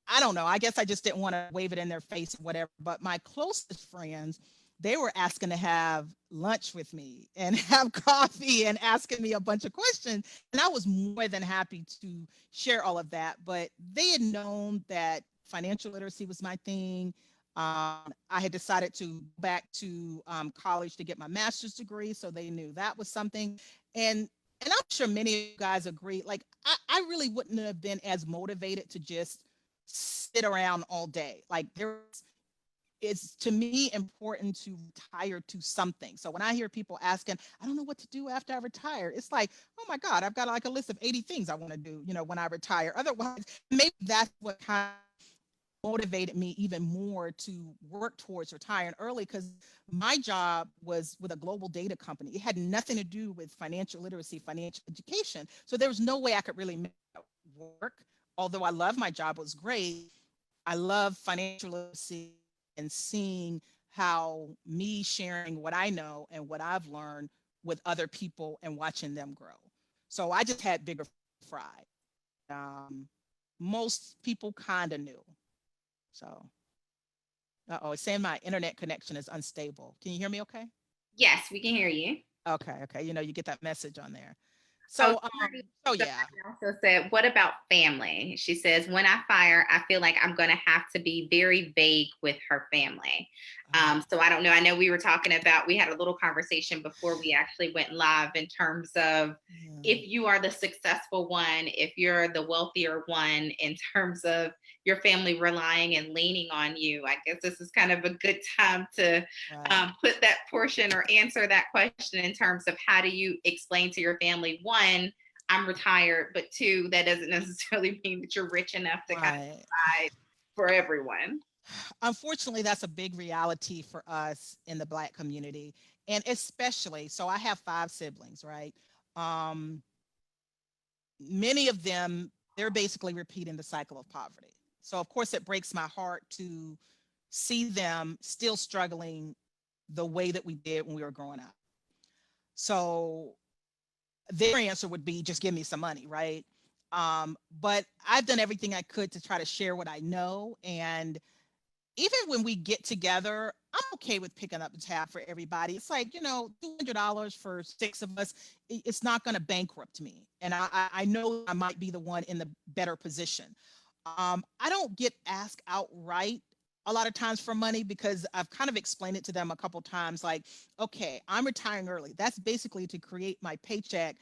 S2: I don't know. I guess I just didn't want to wave it in their face or whatever. But my closest friends, they were asking to have lunch with me and have coffee and asking me a bunch of questions. And I was more than happy to share all of that. But they had known that financial literacy was my thing. I had decided to go back to college to get my master's degree. So they knew that was something. And I'm sure many of you guys agree, like I really wouldn't have been as motivated to just sit around all day. Like it's to me important to retire to something. So when I hear people asking, I don't know what to do after I retire, it's like, oh my God, I've got like a list of 80 things I want to do, when I retire. Otherwise, maybe that's what kind of motivated me even more to work towards retiring early, because my job was with a global data company. It had nothing to do with financial literacy, financial education. So there was no way I could really make that work. Although I love my job, it was great. I love financial literacy and seeing how me sharing what I know and what I've learned with other people and watching them grow. So I just had bigger fry. Um, Most people kind of knew. So, it's saying my internet connection is unstable. Can you hear me okay?
S1: yes, we can hear you.
S2: Okay. Okay. You get that message on there.
S1: Oh,
S2: So, oh yeah.
S1: somebody also said, what about family? She says, when I fire, I feel like I'm going to have to be very vague with her family. So I don't know. I know we were talking about, we had a little conversation before we actually went live in terms of
S2: Yeah.
S1: if you are the successful one, if you're the wealthier one, in terms of your family relying and leaning on you. I guess this is kind of a good time to
S2: Right.
S1: put that portion or answer that question in terms of how do you explain to your family, one, I'm retired, but two, that doesn't necessarily mean that you're rich enough to kind of
S2: Right.
S1: provide for everyone.
S2: Unfortunately, that's a big reality for us in the Black community. And especially, so I have 5 siblings, right? Um, Many of them, they're basically repeating the cycle of poverty. So, of course, it breaks my heart to see them still struggling the way that we did when we were growing up. So, their answer would be just give me some money, right? But I've done everything I could to try to share what I know. And even when we get together, I'm okay with picking up the tab for everybody. It's like, $200 for 6 of us, it's not going to bankrupt me. And I know I might be the one in the better position. I don't get asked outright a lot of times for money because I've kind of explained it to them a couple times like, okay, I'm retiring early. That's basically to create my paycheck.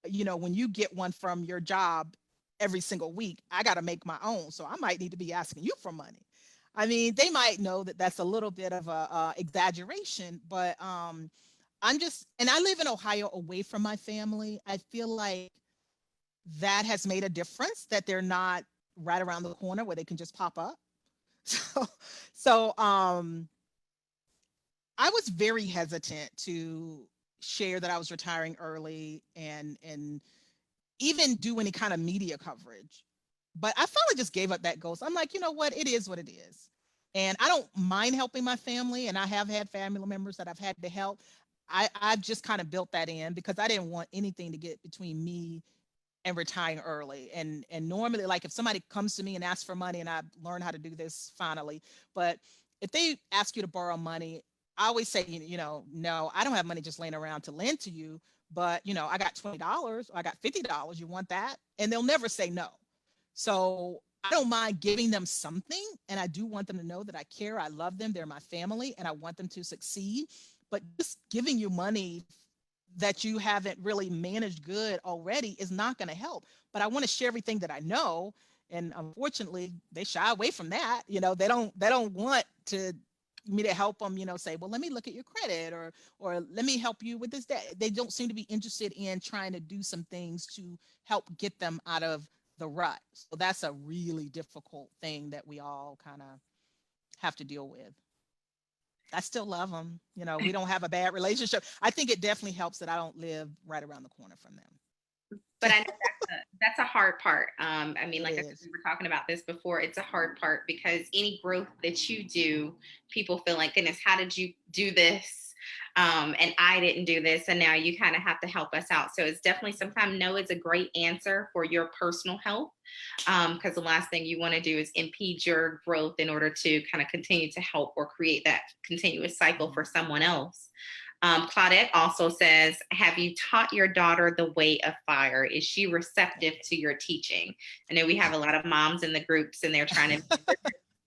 S2: When you get one from your job every single week, I got to make my own. So I might need to be asking you for money. I mean, they might know that that's a little bit of a exaggeration, but and I live in Ohio away from my family. I feel like that has made a difference that they're not right around the corner where they can just pop up. So, so I was very hesitant to share that I was retiring early and even do any kind of media coverage. But I finally just gave up that ghost. I'm like, you know what? It is what it is. And I don't mind helping my family. And I have had family members that I've had to help. I've just kind of built that in because I didn't want anything to get between me and retiring early. And normally, like if somebody comes to me and asks for money, and I learned how to do this finally, but if they ask you to borrow money, I always say, no, I don't have money just laying around to lend to you, but I got $20 or I got $50. You want that? And they'll never say no. So I don't mind giving them something, and I do want them to know that I care, I love them, they're my family, and I want them to succeed. But just giving you money that you haven't really managed good already is not going to help. But I want to share everything that I know, and unfortunately, they shy away from that. They don't want to me to help them. Say, well, let me look at your credit, or let me help you with this. That they don't seem to be interested in trying to do some things to help get them out of the rut. So that's a really difficult thing that we all kind of have to deal with. I still love them. We don't have a bad relationship. I think it definitely helps that I don't live right around the corner from
S1: But
S2: them.
S1: I know that's a hard part. I mean,
S2: It
S1: like I said,
S2: is.
S1: we were talking about this before. It's a hard part because any growth that you do, people feel like, goodness, how did you do this? And I didn't do this, and now you kind of have to help us out. So it's definitely sometimes no is a great answer for your personal health, because the last thing you want to do is impede your growth in order to kind of continue to help or create that continuous cycle for someone else. Claudette also says, have you taught your daughter the way of fire? Is she receptive to your teaching? I know we have a lot of moms in the groups and they're trying to,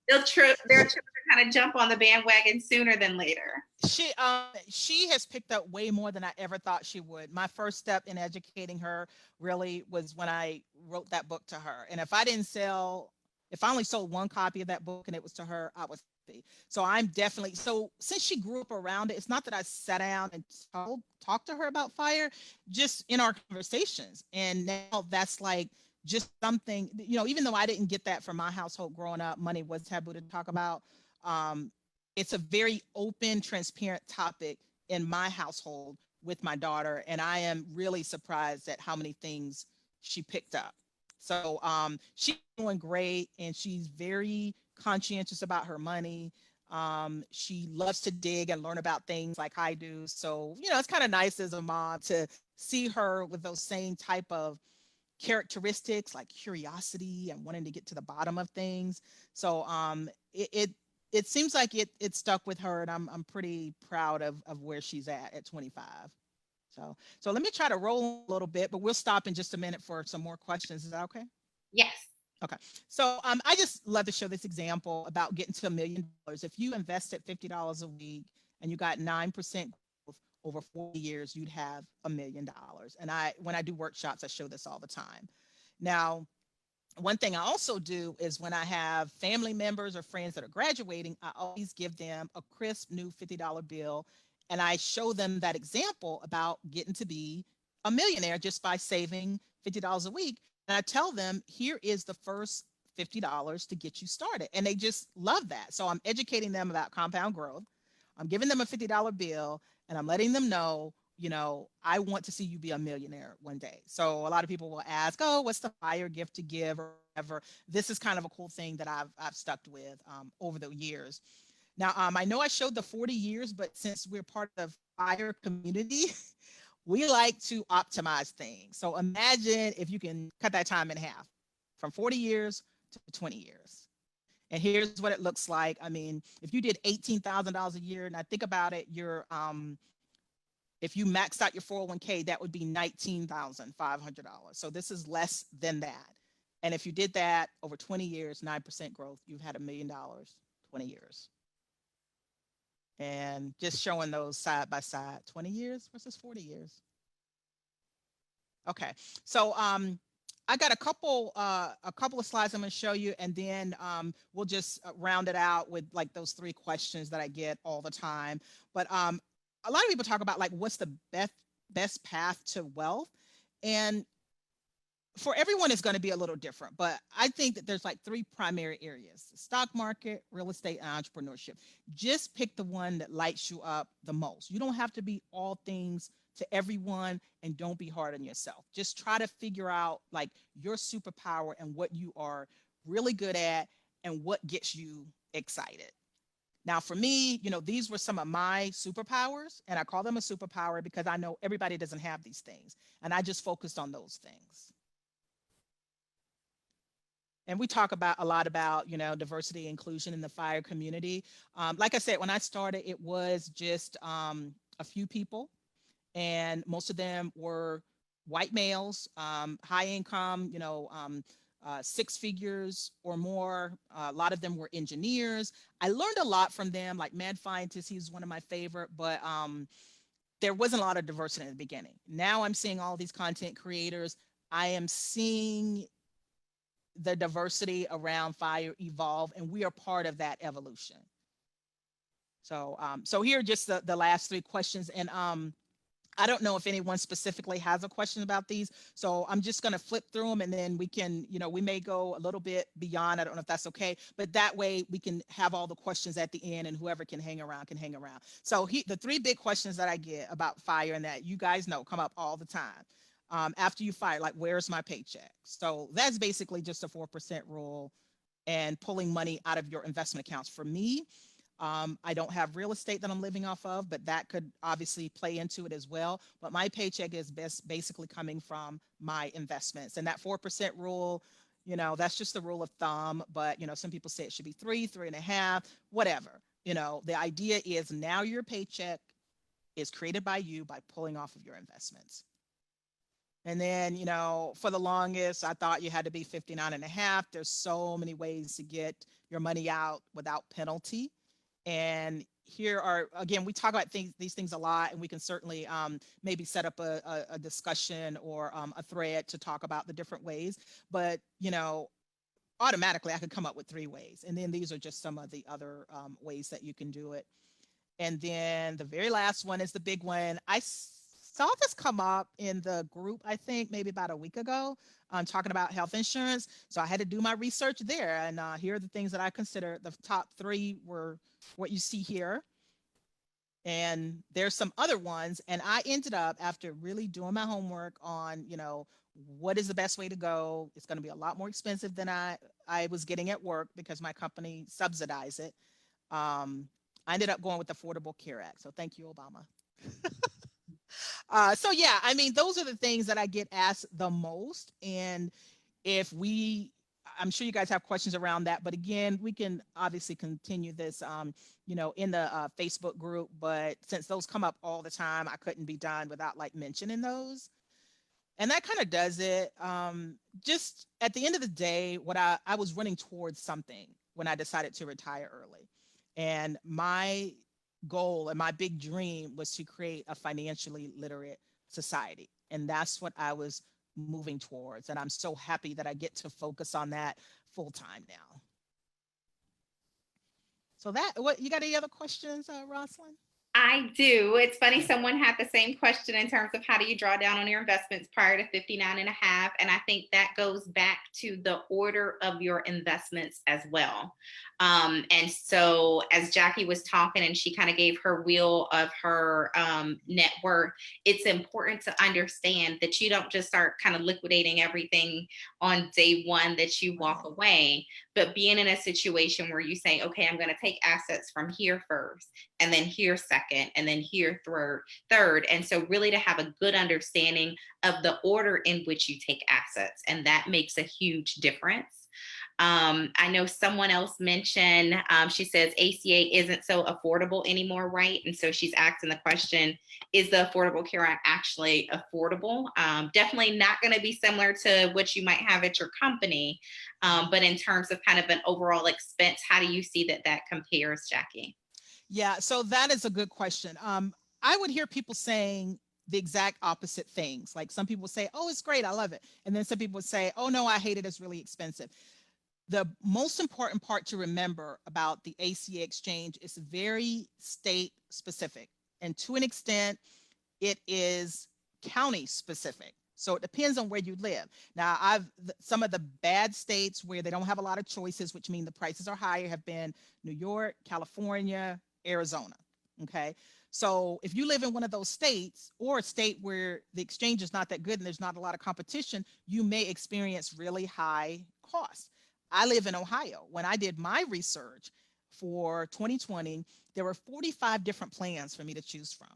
S1: their children kind of jump on the bandwagon sooner than later.
S2: She has picked up way more than I ever thought she would. My first step in educating her really was when I wrote that book to her. And if I only sold one copy of that book and it was to her, I was happy. So I'm definitely so since she grew up around it, it's not that I sat down and talked to her about fire, just in our conversations. And now that's like just something, even though I didn't get that from my household growing up, money was taboo to talk about. Um, it's a very open, transparent topic in my household with my daughter, and I am really surprised at how many things she picked up. So she's doing great, and she's very conscientious about her money. She loves to dig and learn about things like I do. So it's kind of nice as a mom to see her with those same type of characteristics like curiosity and wanting to get to the bottom of things. So it seems like it stuck with her, and I'm pretty proud of where she's at 25. So let me try to roll a little bit, but we'll stop in just a minute for some more questions. Is that okay?
S1: Yes.
S2: Okay. So I just love to show this example about getting to $1 million. If you invested $50 a week and you got 9% growth over 40 years, you'd have $1 million. And when I do workshops, I show this all the time. Now, one thing I also do is when I have family members or friends that are graduating, I always give them a crisp new $50 bill. And I show them that example about getting to be a millionaire just by saving $50 a week. And I tell them, here is the first $50 to get you started. And they just love that. So I'm educating them about compound growth. I'm giving them a $50 bill and I'm letting them know, I want to see you be a millionaire one day. So a lot of people will ask, oh, what's the fire gift to give or whatever. This is kind of a cool thing that I've stuck with over the years. Now, I know I showed the 40 years, but since we're part of the fire community, we like to optimize things. So imagine if you can cut that time in half from 40 years to 20 years. And here's what it looks like. I mean, if you did $18,000 a year, now think about it, if you maxed out your 401k, that would be $19,500. So this is less than that. And if you did that over 20 years, 9% growth, you've had $1 million, 20 years. And just showing those side by side, 20 years versus 40 years. Okay, so I got a couple of slides I'm going to show you, and then we'll just round it out with like those 3 questions that I get all the time. But a lot of people talk about like what's the best path to wealth, and for everyone it's going to be a little different, but I think that there's like 3 primary areas: the stock market, real estate, and entrepreneurship. Just pick the one that lights you up the most. You don't have to be all things to everyone, and don't be hard on yourself. Just try to figure out like your superpower and what you are really good at and what gets you excited. Now, for me, these were some of my superpowers, and I call them a superpower because I know everybody doesn't have these things, and I just focused on those things. And we talk about a lot about, diversity, inclusion in the fire community. Like I said, when I started, it was just a few people, and most of them were white males, high income, 6 figures or more. A lot of them were engineers. I learned a lot from them, like Mad Scientist, he's one of my favorite, but there wasn't a lot of diversity in the beginning. Now I'm seeing all these content creators. I am seeing the diversity around fire evolve, and we are part of that evolution. So here are just the last 3 questions, and I don't know if anyone specifically has a question about these, so I'm just going to flip through them, and then we can, we may go a little bit beyond. I don't know if that's okay, but that way we can have all the questions at the end, and whoever can hang around can hang around. So the 3 big questions that I get about fire, and that you guys know come up all the time. After you fire, like, where's my paycheck? So that's basically just a 4% rule and pulling money out of your investment accounts. For me, I don't have real estate that I'm living off of, but that could obviously play into it as well. But my paycheck is basically coming from my investments. And that 4% rule, that's just the rule of thumb. But, some people say it should be 3, 3.5, whatever. The idea is now your paycheck is created by you by pulling off of your investments. And then, for the longest, I thought you had to be 59.5. There's so many ways to get your money out without penalty. And here are, again, we talk about these things a lot, and we can certainly maybe set up a discussion or a thread to talk about the different ways. But, automatically I could come up with 3 ways. And then these are just some of the other ways that you can do it. And then the very last one is the big one. I saw this come up in the group, I think maybe about a week ago, talking about health insurance. So I had to do my research there. And here are the things that I consider. The top 3 were what you see here. And there's some other ones. And I ended up, after really doing my homework on, what is the best way to go? It's going to be a lot more expensive than I was getting at work because my company subsidized it. I ended up going with the Affordable Care Act. So thank you, Obama. So yeah, I mean, those are the things that I get asked the most. And if we I'm sure you guys have questions around that, but again, we can obviously continue this, in the Facebook group, but since those come up all the time, I couldn't be done without like mentioning those. And that kind of does it. Just at the end of the day, what I was running towards something when I decided to retire early. And my goal and my big dream was to create a financially literate society. And that's what I was moving towards. And I'm so happy that I get to focus on that full time now. So what you got any other questions, Rosalind?
S1: I do. It's funny. Someone had the same question in terms of how do you draw down on your investments prior to 59 and a half. And I think that goes back to the order of your investments as well. And so as Jackie was talking and she kind of gave her wheel of her net worth, it's important to understand that you don't just start kind of liquidating everything on day one that you walk away, but being in a situation where you say, okay, I'm going to take assets from here first, and then here second, and then here third. And so really to have a good understanding of the order in which you take assets. And that makes a huge difference. I know someone else mentioned, she says ACA isn't so affordable anymore, right? And so she's asking the question, is the Affordable Care Act actually affordable? Definitely not going to be similar to what you might have at your company. But in terms of kind of an overall expense, how do you see that compares, Jackie?
S2: Yeah, so that is a good question. I would hear people saying the exact opposite things. Like some people say, oh, it's great, I love it. And then some people would say, oh, no, I hate it, it's really expensive. The most important part to remember about the ACA exchange is very state specific. And to an extent, it is county specific. So it depends on where you live. Now, some of the bad states where they don't have a lot of choices, which mean the prices are higher, have been New York, California, Arizona. Okay. So if you live in one of those states or a state where the exchange is not that good and there's not a lot of competition, you may experience really high costs. I live in Ohio. When I did my research for 2020, there were 45 different plans for me to choose from.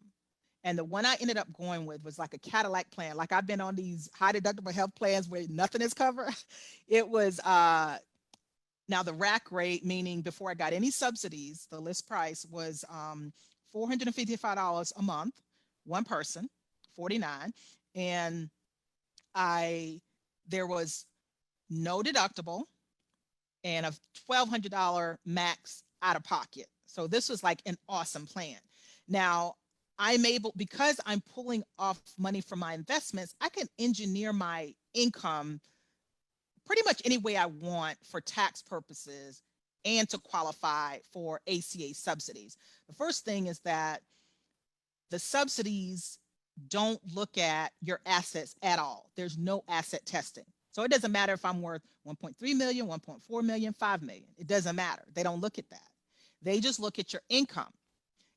S2: And the one I ended up going with was like a Cadillac plan. Like I've been on these high deductible health plans where nothing is covered. It was now the rack rate, meaning before I got any subsidies, the list price was $455 a month, one person, 49. And there was no deductible and a $1,200 max out of pocket. So this was like an awesome plan. Now, because I'm pulling off money from my investments, I can engineer my income pretty much any way I want for tax purposes and to qualify for ACA subsidies. The first thing is that the subsidies don't look at your assets at all. There's no asset testing. So it doesn't matter if I'm worth 1.3 million, 1.4 million, 5 million. It doesn't matter. They don't look at that. They just look at your income.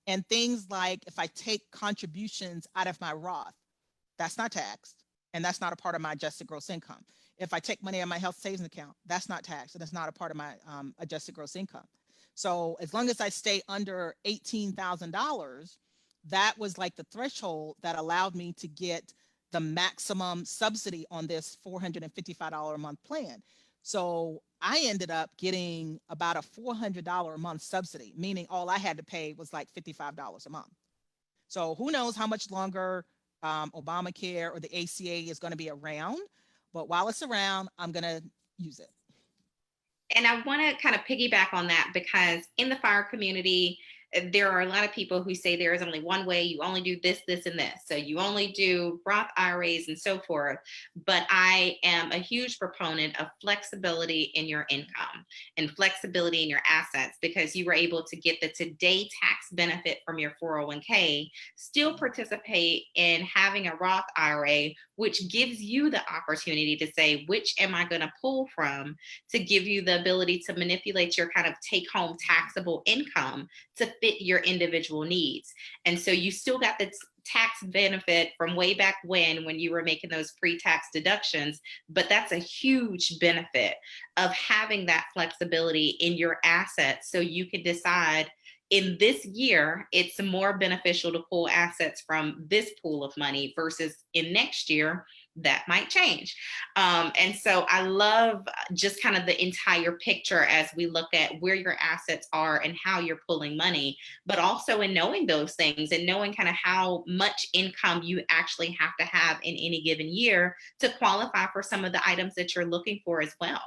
S2: And things like if I take contributions out of my Roth, that's not taxed. And that's not a part of my adjusted gross income. If I take money out of my health savings account, that's not taxed. And that's not a part of my adjusted gross income. So as long as I stay under $18,000, that was like the threshold that allowed me to get the maximum subsidy on this $455 a month plan. So I ended up getting about a $400 a month subsidy, meaning all I had to pay was like $55 a month. So who knows how much longer Obamacare or the ACA is going to be around, but while it's around, I'm going to use it.
S1: And I want to kind of piggyback on that because in the FIRE community, there are a lot of people who say there is only one way, you only do this, this, and this. So you only do Roth IRAs and so forth. But I am a huge proponent of flexibility in your income and flexibility in your assets because you were able to get the today tax benefit from your 401k, still participate in having a Roth IRA, which gives you the opportunity to say, which am I going to pull from to give you the ability to manipulate your kind of take home taxable income to fit your individual needs. And so you still got the tax benefit from way back when you were making those pre-tax deductions, but that's a huge benefit of having that flexibility in your assets so you can decide in this year, it's more beneficial to pull assets from this pool of money versus in next year, that might change. And so I love just kind of the entire picture as we look at where your assets are and how you're pulling money, but also in knowing those things and knowing kind of how much income you actually have to have in any given year to qualify for some of the items that you're looking for as well.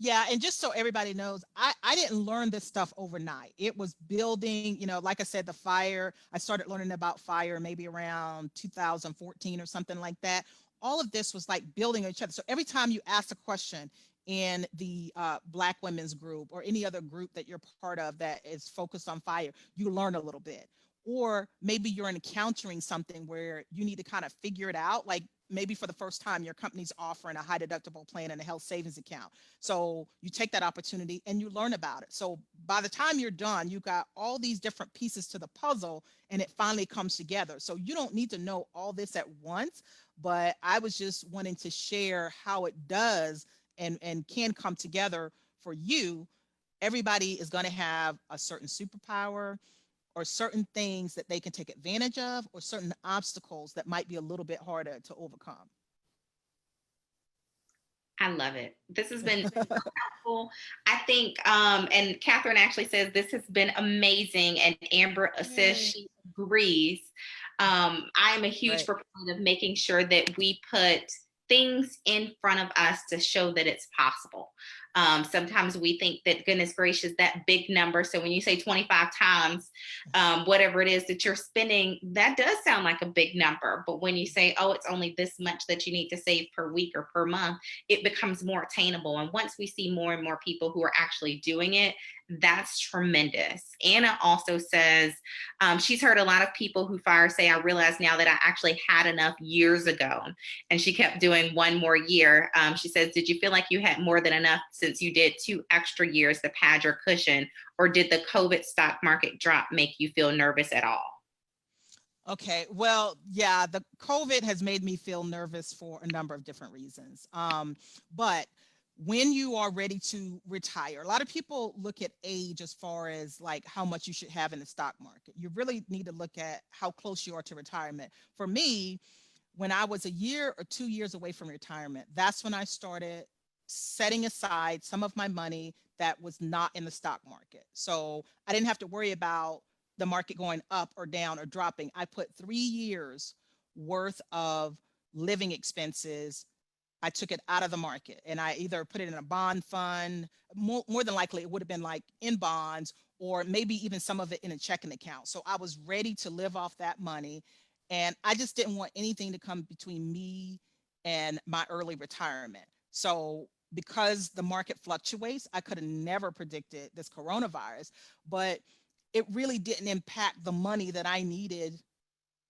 S2: Yeah, and just so everybody knows, I didn't learn this stuff overnight. It was building, like I said, the fire. I started learning about fire maybe around 2014 or something like that. All of this was like building each other. So every time you ask a question in the Black women's group or any other group that you're part of that is focused on fire, you learn a little bit. Or maybe you're encountering something where you need to kind of figure it out. Like maybe for the first time, your company's offering a high deductible plan and a health savings account. So you take that opportunity and you learn about it. So by the time you're done, you got all these different pieces to the puzzle and it finally comes together. So you don't need to know all this at once, but I was just wanting to share how it does and can come together for you. Everybody is going to have a certain superpower or certain things that they can take advantage of or certain obstacles that might be a little bit harder to overcome.
S1: I love it. This has been so helpful. I think, and Catherine actually says this has been amazing. And Amber says she agrees. I am a huge proponent of making sure that we put things in front of us to show that it's possible. Sometimes we think that, goodness gracious, that big number. So when you say 25 times, whatever it is that you're spending, that does sound like a big number. But when you say, oh, it's only this much that you need to save per week or per month, it becomes more attainable. And once we see more and more people who are actually doing it, that's tremendous. Anna also says she's heard a lot of people who fire say, I realize now that I actually had enough years ago. And she kept doing one more year. She says, did you feel like you had more than enough since you did 2 extra years to pad your cushion? Or did the COVID stock market drop make you feel nervous at all?
S2: Okay, well, yeah, the COVID has made me feel nervous for a number of different reasons. But when you are ready to retire, a lot of people look at age as far as like how much you should have in the stock market. You really need to look at how close you are to retirement. For me, when I was a year or 2 years away from retirement, that's when I started setting aside some of my money that was not in the stock market. So I didn't have to worry about the market going up or down or dropping. I put 3 years worth of living expenses. I took it out of the market and I either put it in a bond fund. More than likely, it would have been like in bonds or maybe even some of it in a checking account. So I was ready to live off that money. And I just didn't want anything to come between me and my early retirement. So because the market fluctuates, I could have never predicted this coronavirus, but it really didn't impact the money that I needed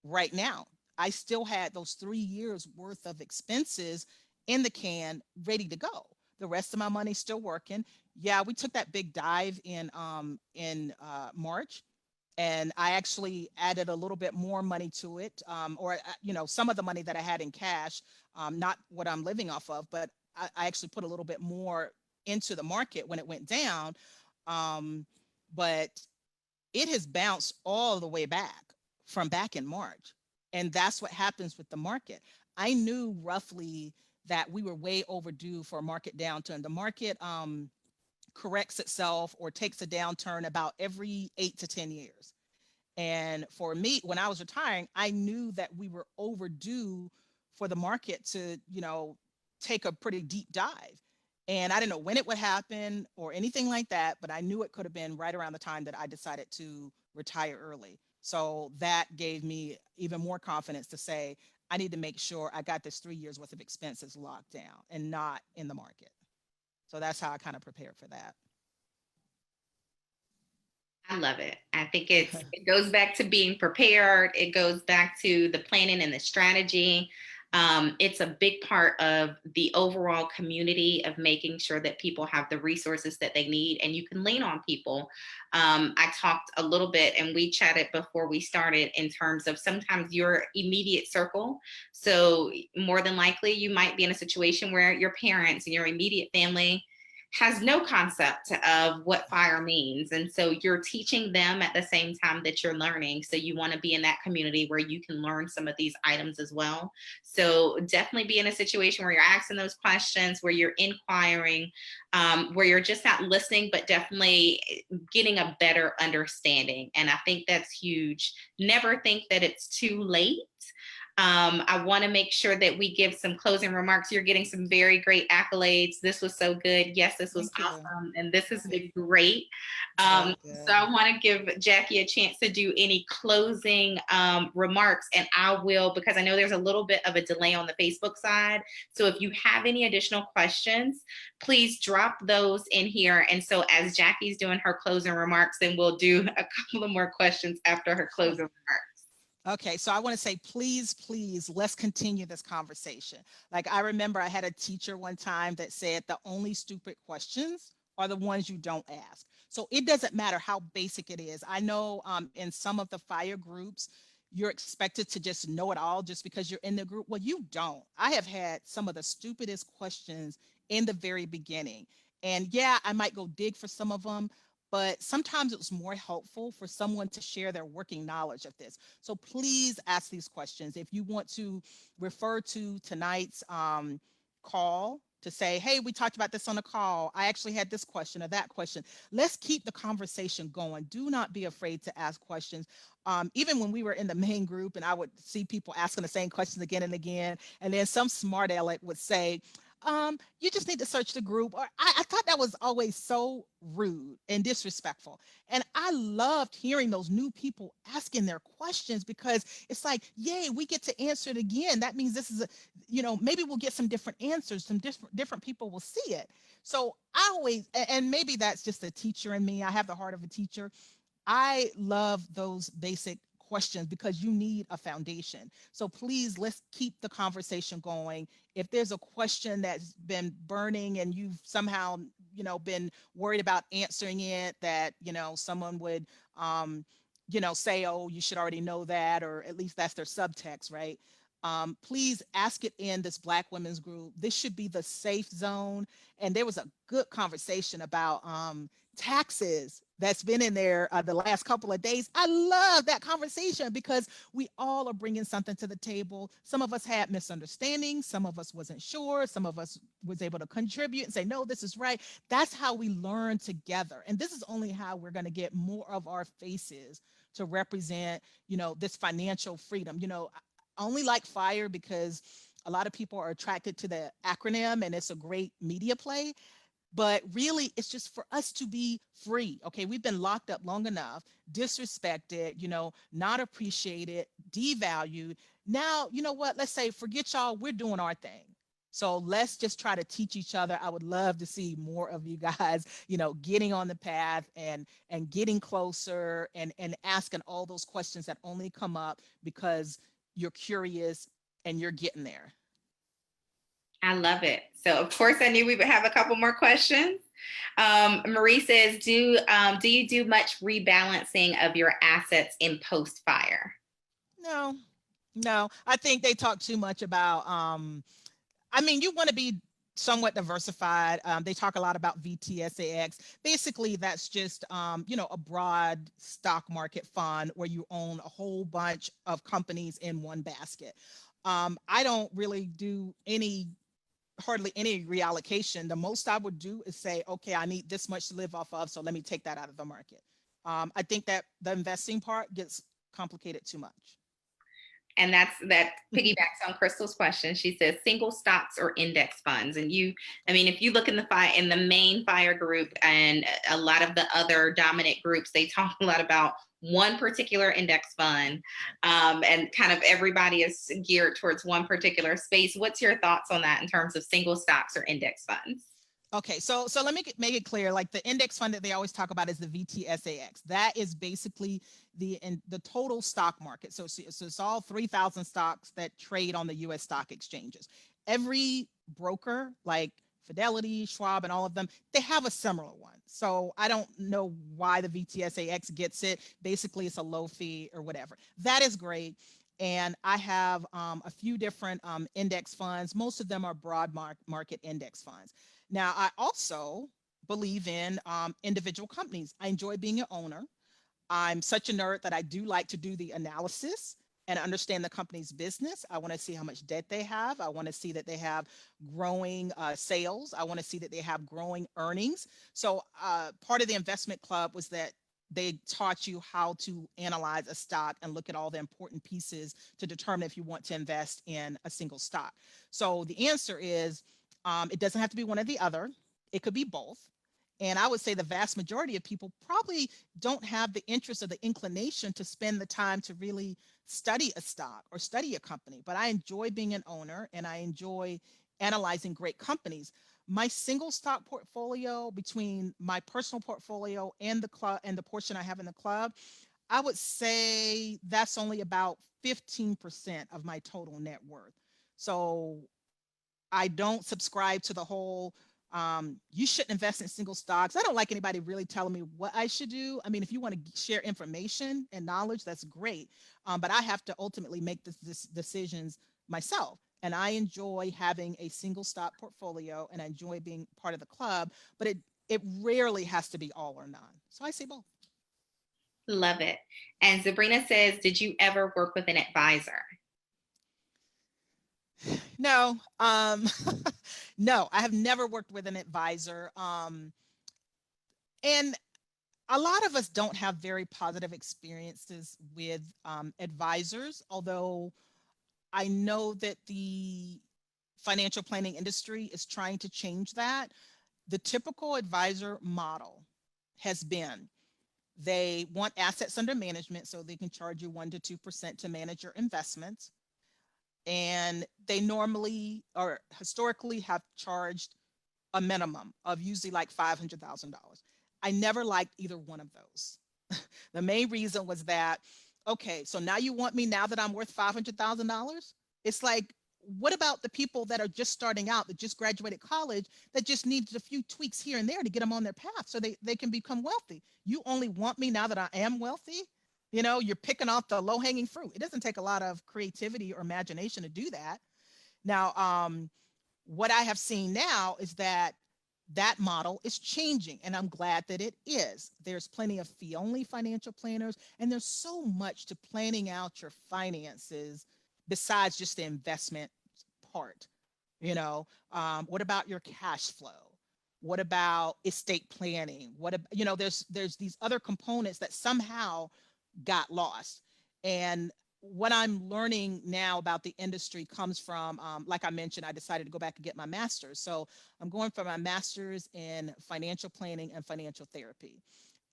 S2: right now. I still had those 3 years worth of expenses in the can ready to go. The rest of my money's still working. Yeah, we took that big dive in March, and I actually added a little bit more money to it, or some of the money that I had in cash, not what I'm living off of, but I actually put a little bit more into the market when it went down. But it has bounced all the way back from back in March. And that's what happens with the market. I knew roughly that we were way overdue for a market downturn. The market corrects itself or takes a downturn about every 8 to 10 years. And for me, when I was retiring, I knew that we were overdue for the market to, take a pretty deep dive. And I didn't know when it would happen or anything like that, but I knew it could have been right around the time that I decided to retire early. So that gave me even more confidence to say, I need to make sure I got this 3 years worth of expenses locked down and not in the market. So that's how I kind of prepared for that.
S1: I love it. I think it goes back to being prepared. It goes back to the planning and the strategy. It's a big part of the overall community of making sure that people have the resources that they need and you can lean on people. I talked a little bit and we chatted before we started in terms of sometimes your immediate circle. So more than likely you might be in a situation where your parents and your immediate family has no concept of what FIRE means. And so you're teaching them at the same time that you're learning. So you want to be in that community where you can learn some of these items as well. So definitely be in a situation where you're asking those questions, where you're inquiring, where you're just not listening, but definitely getting a better understanding. And I think that's huge. Never think that it's too late. I want to make sure that we give some closing remarks. You're getting some very great accolades. This was so good. Yes, this was awesome. And this has been great. So I want to give Jackie a chance to do any closing remarks. And I will, because I know there's a little bit of a delay on the Facebook side. So if you have any additional questions, please drop those in here. And so as Jackie's doing her closing remarks, then we'll do a couple of more questions after her closing remarks.
S2: Okay, so I want to say, please, please, let's continue this conversation. Like, I remember I had a teacher one time that said the only stupid questions are the ones you don't ask. So it doesn't matter how basic it is. I know in some of the FIRE groups, you're expected to just know it all just because you're in the group. Well, you don't. I have had some of the stupidest questions in the very beginning. And yeah, I might go dig for some of them, but sometimes it was more helpful for someone to share their working knowledge of this. So please ask these questions. If you want to refer to tonight's call to say, hey, we talked about this on the call, I actually had this question or that question. Let's keep the conversation going. Do not be afraid to ask questions. Even when we were in the main group and I would see people asking the same questions again and again, and then some smart aleck would say, you just need to search the group. Or I thought that was always so rude and disrespectful. And I loved hearing those new people asking their questions because it's like, yay, we get to answer it again. That means this is maybe we'll get some different answers, some different people will see it. So I always, and maybe that's just a teacher in me. I have the heart of a teacher. I love those basic questions because you need a foundation. So please, let's keep the conversation going. If there's a question that's been burning and you've somehow, been worried about answering it, that, someone would, say, oh, you should already know that, or at least that's their subtext, right? Please ask it in this Black women's group. This should be the safe zone. And there was a good conversation about taxes that's been in there the last couple of days. I love that conversation because we all are bringing something to the table. Some of us had misunderstandings. Some of us wasn't sure. Some of us was able to contribute and say, no, this is right. That's how we learn together. And this is only how we're going to get more of our faces to represent, this financial freedom. I only like FIRE because a lot of people are attracted to the acronym and it's a great media play. But really, it's just for us to be free. Okay, we've been locked up long enough, disrespected, not appreciated, devalued. Now, you know what? Let's say, forget y'all, we're doing our thing. So let's just try to teach each other. I would love to see more of you guys, getting on the path and getting closer and asking all those questions that only come up because you're curious and you're getting there.
S1: I love it. So of course I knew we would have a couple more questions. Marie says, do you do much rebalancing of your assets in post-FIRE?
S2: No. I think they talk too much about, you want to be somewhat diversified. They talk a lot about VTSAX. Basically, that's just, a broad stock market fund where you own a whole bunch of companies in one basket. I don't really do hardly any reallocation. The most I would do is say, okay, I need this much to live off of, so let me take that out of the market. I think that the investing part gets complicated too much.
S1: And that piggybacks on Crystal's question. She says single stocks or index funds. And if you look in the main FIRE group and a lot of the other dominant groups, they talk a lot about one particular index fund, and kind of everybody is geared towards one particular space. What's your thoughts on that in terms of single stocks or index funds?
S2: Okay, so let me make it clear. Like, the index fund that they always talk about is the VTSAX. That is basically the total stock market. So it's all 3,000 stocks that trade on the U.S. stock exchanges. Every broker, like Fidelity, Schwab, and all of them, they have a similar one. So I don't know why the VTSAX gets it. Basically, it's a low fee or whatever. That is great. And I have a few different index funds. Most of them are broad market index funds. Now, I also believe in individual companies. I enjoy being an owner. I'm such a nerd that I do like to do the analysis and understand the company's business. I want to see how much debt they have. I want to see that they have growing sales. I want to see that they have growing earnings. So part of the investment club was that they taught you how to analyze a stock and look at all the important pieces to determine if you want to invest in a single stock. So the answer is it doesn't have to be one or the other. It could be both. And I would say the vast majority of people probably don't have the interest or the inclination to spend the time to really study a stock or study a company. But I enjoy being an owner and I enjoy analyzing great companies. My single stock portfolio, between my personal portfolio and the club and the portion I have in the club, I would say that's only about 15% of my total net worth. So I don't subscribe to the whole you shouldn't invest in single stocks. I don't like anybody really telling me what I should do. I mean, if you want to share information and knowledge, that's great. But I have to ultimately make this decisions myself. And I enjoy having a single stock portfolio and I enjoy being part of the club, but it rarely has to be all or none. So I say both.
S1: Love it. And Sabrina says, did you ever work with an advisor?
S2: No, no, I have never worked with an advisor. And a lot of us don't have very positive experiences with advisors, although I know that the financial planning industry is trying to change that. The typical advisor model has been they want assets under management so they can charge you 1 to 2% to manage your investments. And they normally or historically have charged a minimum of usually like $500,000. I never liked either one of those. The main reason was that, okay, so now you want me now that I'm worth $500,000? It's like, what about the people that are just starting out, that just graduated college, that just needed a few tweaks here and there to get them on their path so they can become wealthy? You only want me now that I am wealthy? You know, you're picking off the low hanging fruit. It doesn't take a lot of creativity or imagination to do that. Now, what I have seen now is that that model is changing, and I'm glad that it is. There's plenty of fee-only financial planners, and there's so much to planning out your finances besides just the investment part. You know, what about your cash flow? What about estate planning? You know, there's these other components that somehow got lost. And what I'm learning now about the industry comes from, like I mentioned, I decided to go back and get my master's. So I'm going for my master's in financial planning and financial therapy.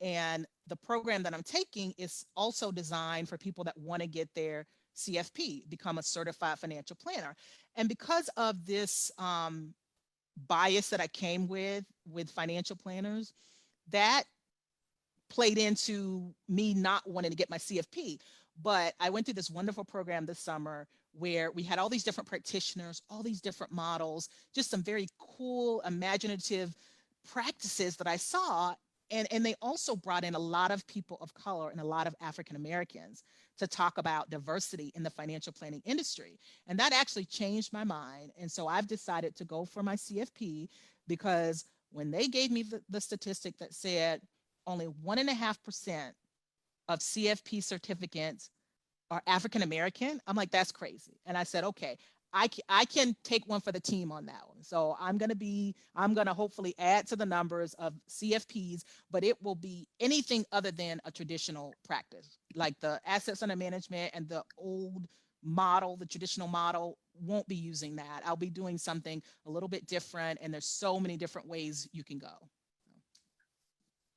S2: And the program that I'm taking is also designed for people that want to get their CFP, become a certified financial planner. And because of this bias that I came with financial planners, that played into me not wanting to get my CFP. But I went through this wonderful program this summer where we had all these different practitioners, all these different models, just some very cool, imaginative practices that I saw. And they also brought in a lot of people of color and a lot of African Americans to talk about diversity in the financial planning industry. And that actually changed my mind. And so I've decided to go for my CFP because when they gave me the statistic that said only 1.5% of CFP certificates are African American, I'm like, that's crazy. And I said, okay, I can take one for the team on that one. So I'm going to hopefully add to the numbers of CFPs, but it will be anything other than a traditional practice. Like the assets under management and the old model, the traditional model, won't be using that. I'll be doing something a little bit different. And there's so many different ways you can go.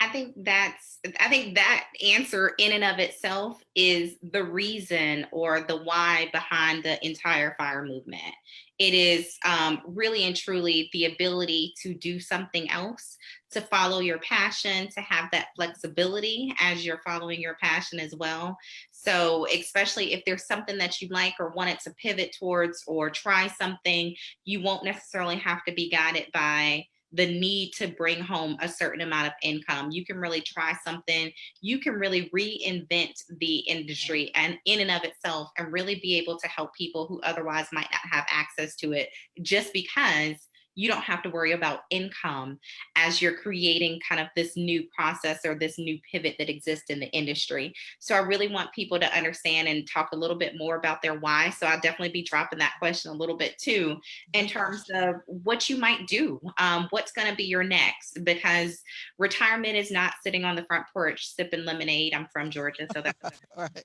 S1: I think that answer in and of itself is the reason or the why behind the entire FIRE movement. It is really and truly the ability to do something else, to follow your passion, to have that flexibility as you're following your passion as well. So especially if there's something that you like or wanted to pivot towards or try something, you won't necessarily have to be guided by the need to bring home a certain amount of income. You can really try something. You can really reinvent the industry and in and of itself and really be able to help people who otherwise might not have access to it just because you don't have to worry about income as you're creating kind of this new process or this new pivot that exists in the industry. So I really want people to understand and talk a little bit more about their why. So I'll definitely be dropping that question a little bit too, in terms of what you might do, what's going to be your next, because retirement is not sitting on the front porch sipping lemonade. I'm from Georgia, so that's
S2: Right.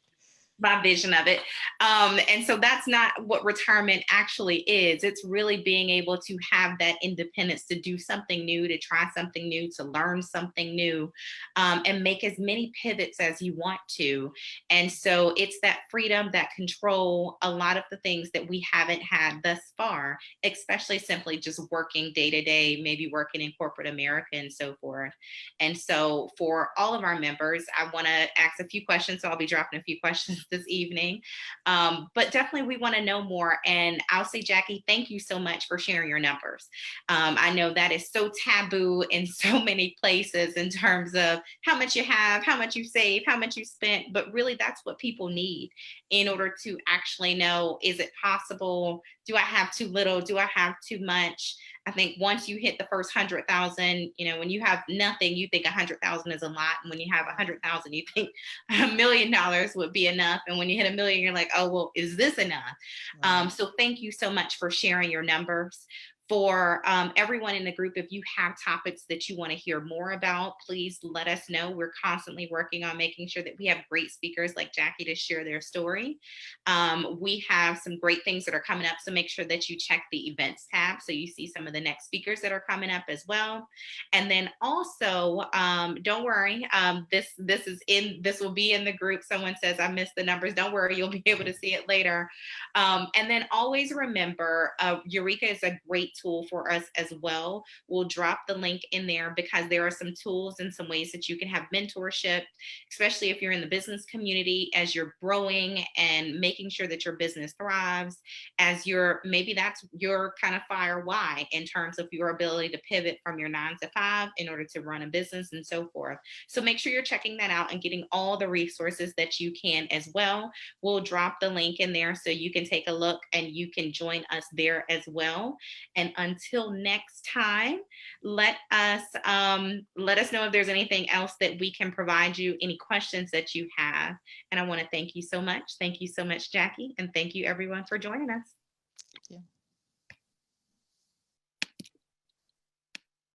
S1: my vision of it. And so that's not what retirement actually is. It's really being able to have that independence to do something new, to try something new, to learn something new, and make as many pivots as you want to. And so it's that freedom, that control, a lot of the things that we haven't had thus far, especially simply just working day to day, maybe working in corporate America and so forth. And so for all of our members, I want to ask a few questions. So I'll be dropping a few questions this evening. But definitely we want to know more. And I'll say, Jackie, thank you so much for sharing your numbers. I know that is so taboo in so many places in terms of how much you have, how much you save, how much you spent, but really that's what people need in order to actually know, is it possible? Do I have too little? Do I have too much? I think once you hit the first 100,000, when you have nothing, you think 100,000 is a lot. And when you have 100,000, you think $1 million would be enough. And when you hit 1 million, you're like, oh, well, is this enough?
S2: Right.
S1: So thank you so much for sharing your numbers. For everyone in the group, if you have topics that you want to hear more about, please let us know. We're constantly working on making sure that we have great speakers like Jackie to share their story. We have some great things that are coming up, so make sure that you check the events tab so you see some of the next speakers that are coming up as well. And then also, don't worry, this will be in the group. Someone says I missed the numbers. Don't worry, you'll be able to see it later. And then always remember, Eureka is a great tool for us as well. We'll drop the link in there because there are some tools and some ways that you can have mentorship, especially if you're in the business community, as you're growing and making sure that your business thrives, maybe that's your kind of fire why in terms of your ability to pivot from your 9 to 5 in order to run a business and so forth. So make sure you're checking that out and getting all the resources that you can as well. We'll drop the link in there so you can take a look and you can join us there as well. And until next time, let us know if there's anything else that we can provide you, any questions that you have. And I want to thank you so much. Thank you so much, Jackie. And thank you everyone for joining us.
S2: Yeah.